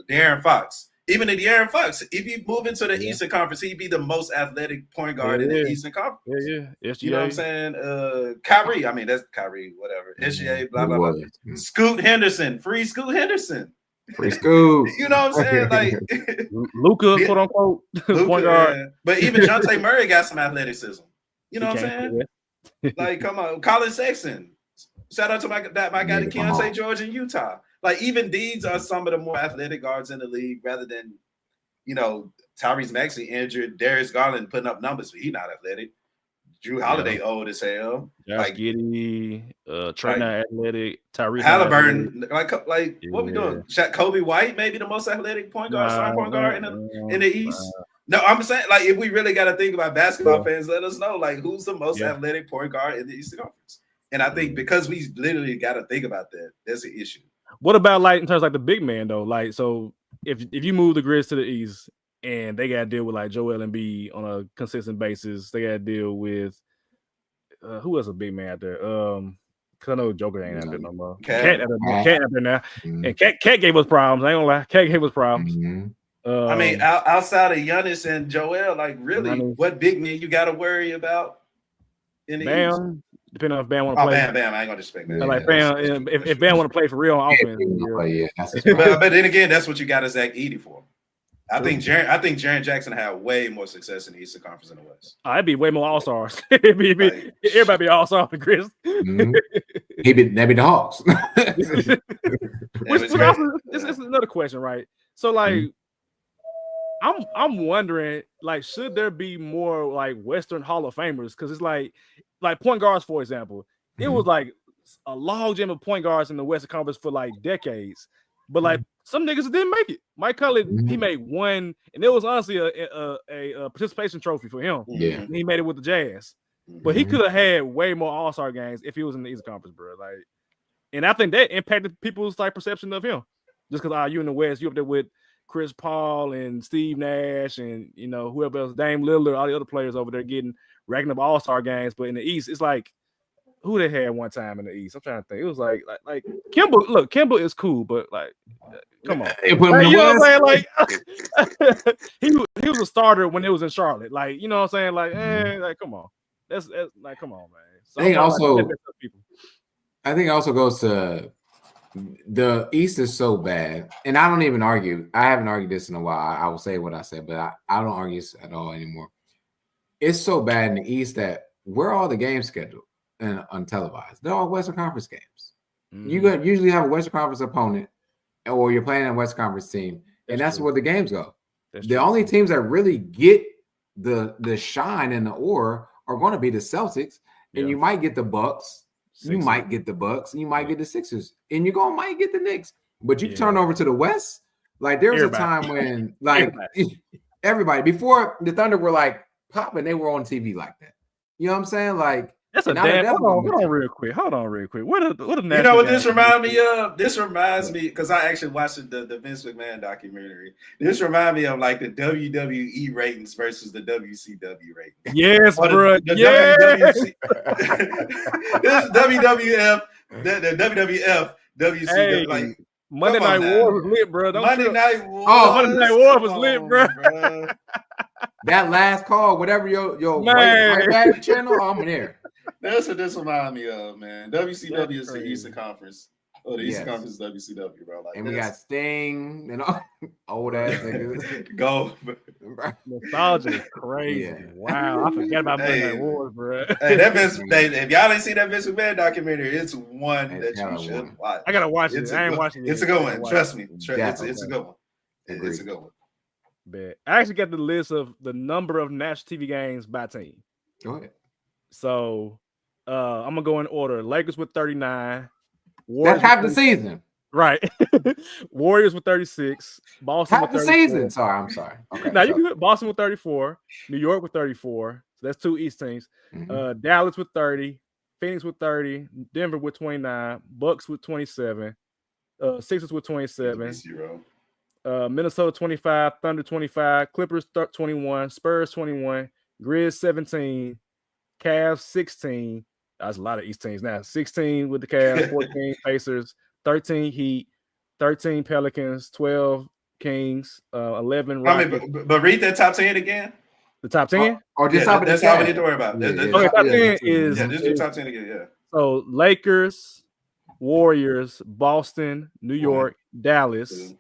De'Aaron Fox, Even in De'Aaron Fox, if you move into the Eastern Conference, he'd be the most athletic point guard in the Eastern Conference. Yeah. You know what I'm saying? Kyrie, I mean, that's Kyrie, whatever. SGA, blah, blah, blah. Scoot Henderson, free Scoot Henderson. Free Scoot. You know what I'm saying? Like Luka, quote unquote, point guard. Yeah. But even Jonte Murray got some athleticism. You know what I'm saying? Like, come on, Colin Sexton. Shout out to my guy, Keontae George in Utah. Like, even these are some of the more athletic guards in the league, rather than, Tyrese Maxey injured, Darius Garland putting up numbers, but he's not athletic. Drew Holiday old as hell. Josh Giddey, Trey not athletic. Tyrese Halliburton. Like what we doing? Kobe White, maybe the most athletic point guard, starting point guard in the East. No, I'm saying, like, if we really got to think about basketball fans, let us know, like, who's the most athletic point guard in the Eastern Conference. And I think because we literally got to think about that, that's an issue. What about, like, in terms of, like, the big man, though? Like, so if you move the Grizz to the East and they got to deal with, like, Joel Embiid on a consistent basis, they got to deal with who else a big man out there? Because I know Joker ain't out there no more. Cat out there now. And Cat gave us problems. I ain't gonna lie. Cat gave us problems. I mean, outside of Giannis and Joel, like, really, what big man you got to worry about in the East? Depending on if Bam want to play. Bam, I ain't gonna disrespect Bam. Like Bam, if Bam want to play for real on offense, but then again, that's what you got Zach Edey for. I think Jaren Jackson had way more success in the Eastern Conference than the West. It'd be way more all stars. Everybody be all star for Grizz. That'd be the Hawks. It's another question, right? So, like, I'm wondering, like, should there be more like Western Hall of Famers? Because it's like point guards, for example, it was like a log jam of point guards in the Western Conference for like decades, but like some niggas didn't make it. Mike Conley, he made one, and it was honestly a participation trophy for him. Yeah, he made it with the Jazz, but he could have had way more All-Star games if he was in the Eastern Conference, bro. Like, and I think that impacted people's like perception of him, just because you in the West, you up there with Chris Paul and Steve Nash and whoever else, Dame Lillard, all the other players over there racking up All-Star games. But in the East, it's like who they had one time in the East. I'm trying to think. It was like Kimball. Look, Kimball is cool, but like, come on, you know what I'm saying? Like, he was a starter when it was in Charlotte. Like, you know what I'm saying? Like, like, come on, that's like, come on, man. So I think it also goes to the East is so bad, and I don't even argue. I haven't argued this in a while. I will say what I said, but I don't argue this at all anymore. It's so bad in the East that where are all the games scheduled and untelevised? They're all Western Conference games. You usually have a Western Conference opponent, or you're playing a Western Conference team, and that's where the games go. The only teams that really get the shine and the aura are going to be the Celtics, and you might get the Bucks. You might get the Bucks, and you might get the Sixers, and you might get the Knicks. But you turn over to the West, like there was a time when like everybody before the Thunder were like popping, they were on TV like that. You know what I'm saying? Like that's a damn. Hold on real quick. What a you know what this reminds me of? This reminds me because I actually watched the Vince McMahon documentary. This reminds me of like the WWE ratings versus the WCW ratings. Yes, bro. This WWF, the WWF, WCW, like Monday Night War was lit, bro. Monday Night War. Oh, Monday Night War was lit, bro. That last call, whatever your right back channel, I'm there. That's what this reminds me of, man. WCW is the Eastern Conference. Oh, the Eastern Conference is WCW, bro. Like, and we got Sting and all old ass niggas. Go. Nostalgia is crazy. Yeah. Wow, I forgot about Monday Night Wars, bro. Hey, that Vince, if y'all ain't seen that Vince McMahon documentary, it's one that you should watch. I gotta watch it. I ain't watching it. It's a good one. Trust me. It's a good one. It's a good one. Bet. I actually got the list of the number of national TV games by team. Go ahead. So I'm gonna go in order. Lakers with 39. Warriors that's half the season. Right. Warriors with 36. Boston half with 34. The season. Sorry, I'm sorry. Okay. Now you can Boston with 34, New York with 34. So that's two East teams. Dallas with 30, Phoenix with 30, Denver with 29, Bucks with 27, Sixers with 27. Minnesota 25, Thunder 25, Clippers 21, Spurs 21, Grizz 17, Cavs 16. That's a lot of East teams now. 16 with the Cavs, 14 Pacers, 13 Heat, 13 Pelicans, 12 Kings, 11 I Rockets. mean, but read that top 10 again. The top 10? Or just top of the that's all we chat. need to worry about. Yeah, That's- Okay, top yeah, 10 is just do top 10 again. Yeah. so Lakers, Warriors, Boston, New York, Dallas,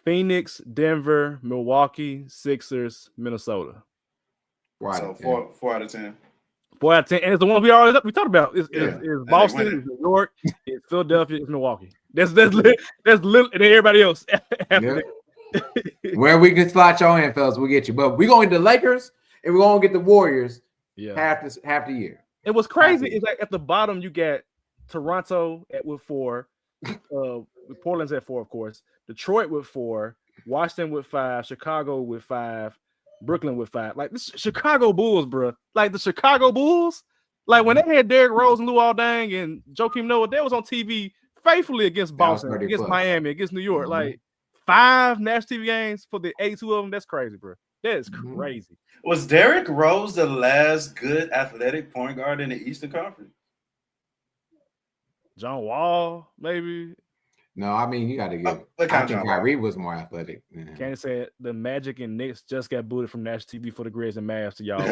Phoenix, Denver, Milwaukee, Sixers, Minnesota. Right. So 4 out of 10. 4 out of 10, and it's the one we talked about. It's Boston, winning. it's New York, it's Philadelphia, it's Milwaukee. That's little, and everybody else. Yeah. Where we can slot y'all in, fellas, we'll get you. But we're gonna get the Lakers and we're gonna get the Warriors half the year. It was crazy. It's like at the bottom you got Toronto with 4, Portland's at 4, of course. Detroit with 4, Washington with 5, Chicago with 5, Brooklyn with 5. Like the Chicago Bulls, bro. Like the Chicago Bulls. Like when they had Derrick Rose and Luol Deng and Joakim Noah, they was on TV faithfully against Boston, against Miami, against New York. Like 5 national TV games for the 82 of them. That's crazy, bro. That is crazy. Was Derrick Rose the last good athletic point guard in the Eastern Conference? John Wall, maybe. No, I mean you got to give. I think Kyrie was more athletic. Can't say the Magic and Knicks just got booted from national TV for the Grizz and Mavs to y'all.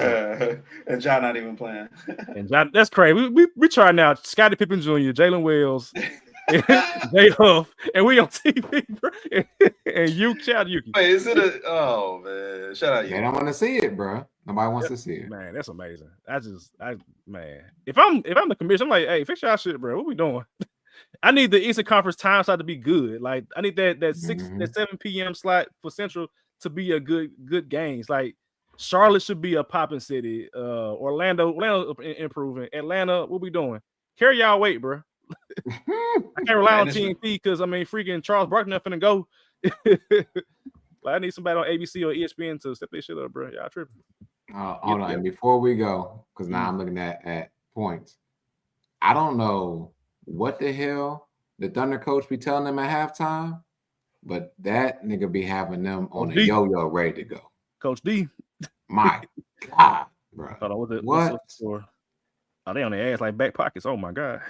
And John not even playing. And John, that's crazy. We try now. Scottie Pippen Jr., Jalen Wells, Jay Huff, and we on TV, bro. And you, shout Yuki. Wait, is it a? Oh man, shout out you. They don't want to see it, bro. Nobody wants to see it. Man, that's amazing. Man, if I'm the commission, I'm like, hey, fix y'all shit, bro. What we doing? I need the Eastern Conference time slot to be good. Like I need that 7 p.m. slot for Central to be a good games. Like Charlotte should be a popping city. Orlando improving. Atlanta, what we doing? Carry y'all weight, bro. I can't rely on TNT because freaking Charles Barkley not finna go. Like I need somebody on ABC or ESPN to step this shit up, bro. Y'all tripping. Hold on. And before we go, because now I'm looking at points. I don't know what the hell the Thunder coach be telling them at halftime, but that nigga be having them on a yo-yo ready to go. Coach D. My God, bro. Hold on, What? Oh, they on their ass like back pockets. Oh my God.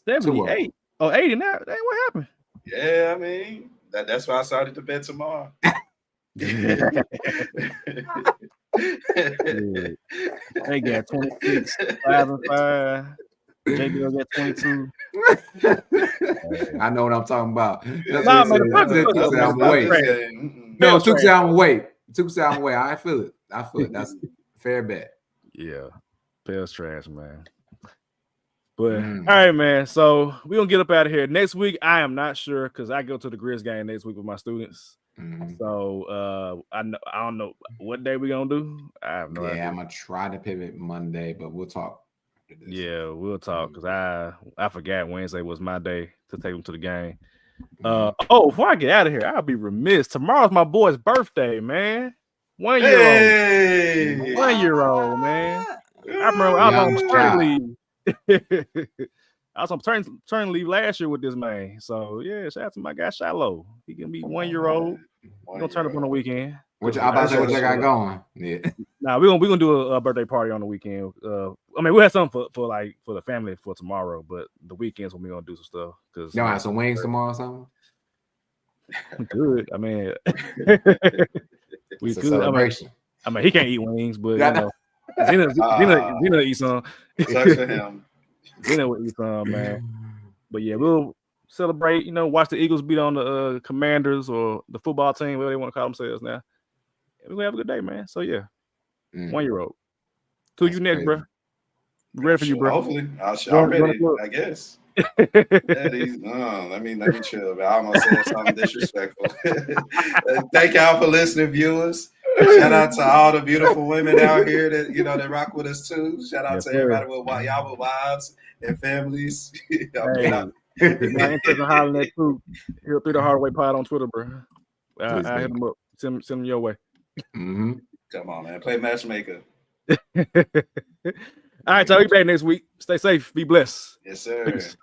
78. Oh, 80 now. Hey, what happened? Yeah, I mean that's why I started to bet tomorrow. They got 26, 5-5. JB got 22. I know what I'm talking about. No, took sound away. I feel it. That's a fair bet. Yeah. Pale's trash, man. But all right, man. So we're gonna get up out of here. Next week, I am not sure because I go to the Grizz game next week with my students. So I don't know what day we're gonna do. I have no idea. I'm gonna try to pivot Monday, but we'll talk. Yeah, we'll talk because I forgot Wednesday was my day to take them to the game. Before I get out of here, I'll be remiss. Tomorrow's my boy's birthday, man. 1 year old. 1 year old, man. I remember I was on maternity leave. I was on maternity leave last year with this man. So yeah, shout out to my guy Shiloh. He can be 1 year old. We're gonna turn up on the weekend. Which I about to say what I got going. Yeah. Nah, we're gonna do a birthday party on the weekend. We'll have something for the family for tomorrow, but the weekends when we're gonna do some stuff. Cause y'all have some wings tomorrow or something? Good. We it's a could. celebration. He can't eat wings, but Zena eat some. Sucks for him. Zena will eat some, man. But yeah, we'll celebrate. Watch the Eagles beat on the Commanders or the football team, whatever they want to call themselves now. We're gonna have a good day, man. So yeah, 1 year old. To you next, bro. Ready for you, bro. Hopefully, I'm ready. I guess. Let me chill. I almost said something disrespectful. Thank y'all for listening, viewers. Shout out to all the beautiful women out here that rock with us too. Shout out to everybody with y'all with wives and families. If you're not interested in hollering at too, here through the Hardaway pod on Twitter, bro. I hit them up. Send them your way. Come on, man. Play matchmaker. All right, y'all. Be back next week. Stay safe. Be blessed. Yes, sir. Peace.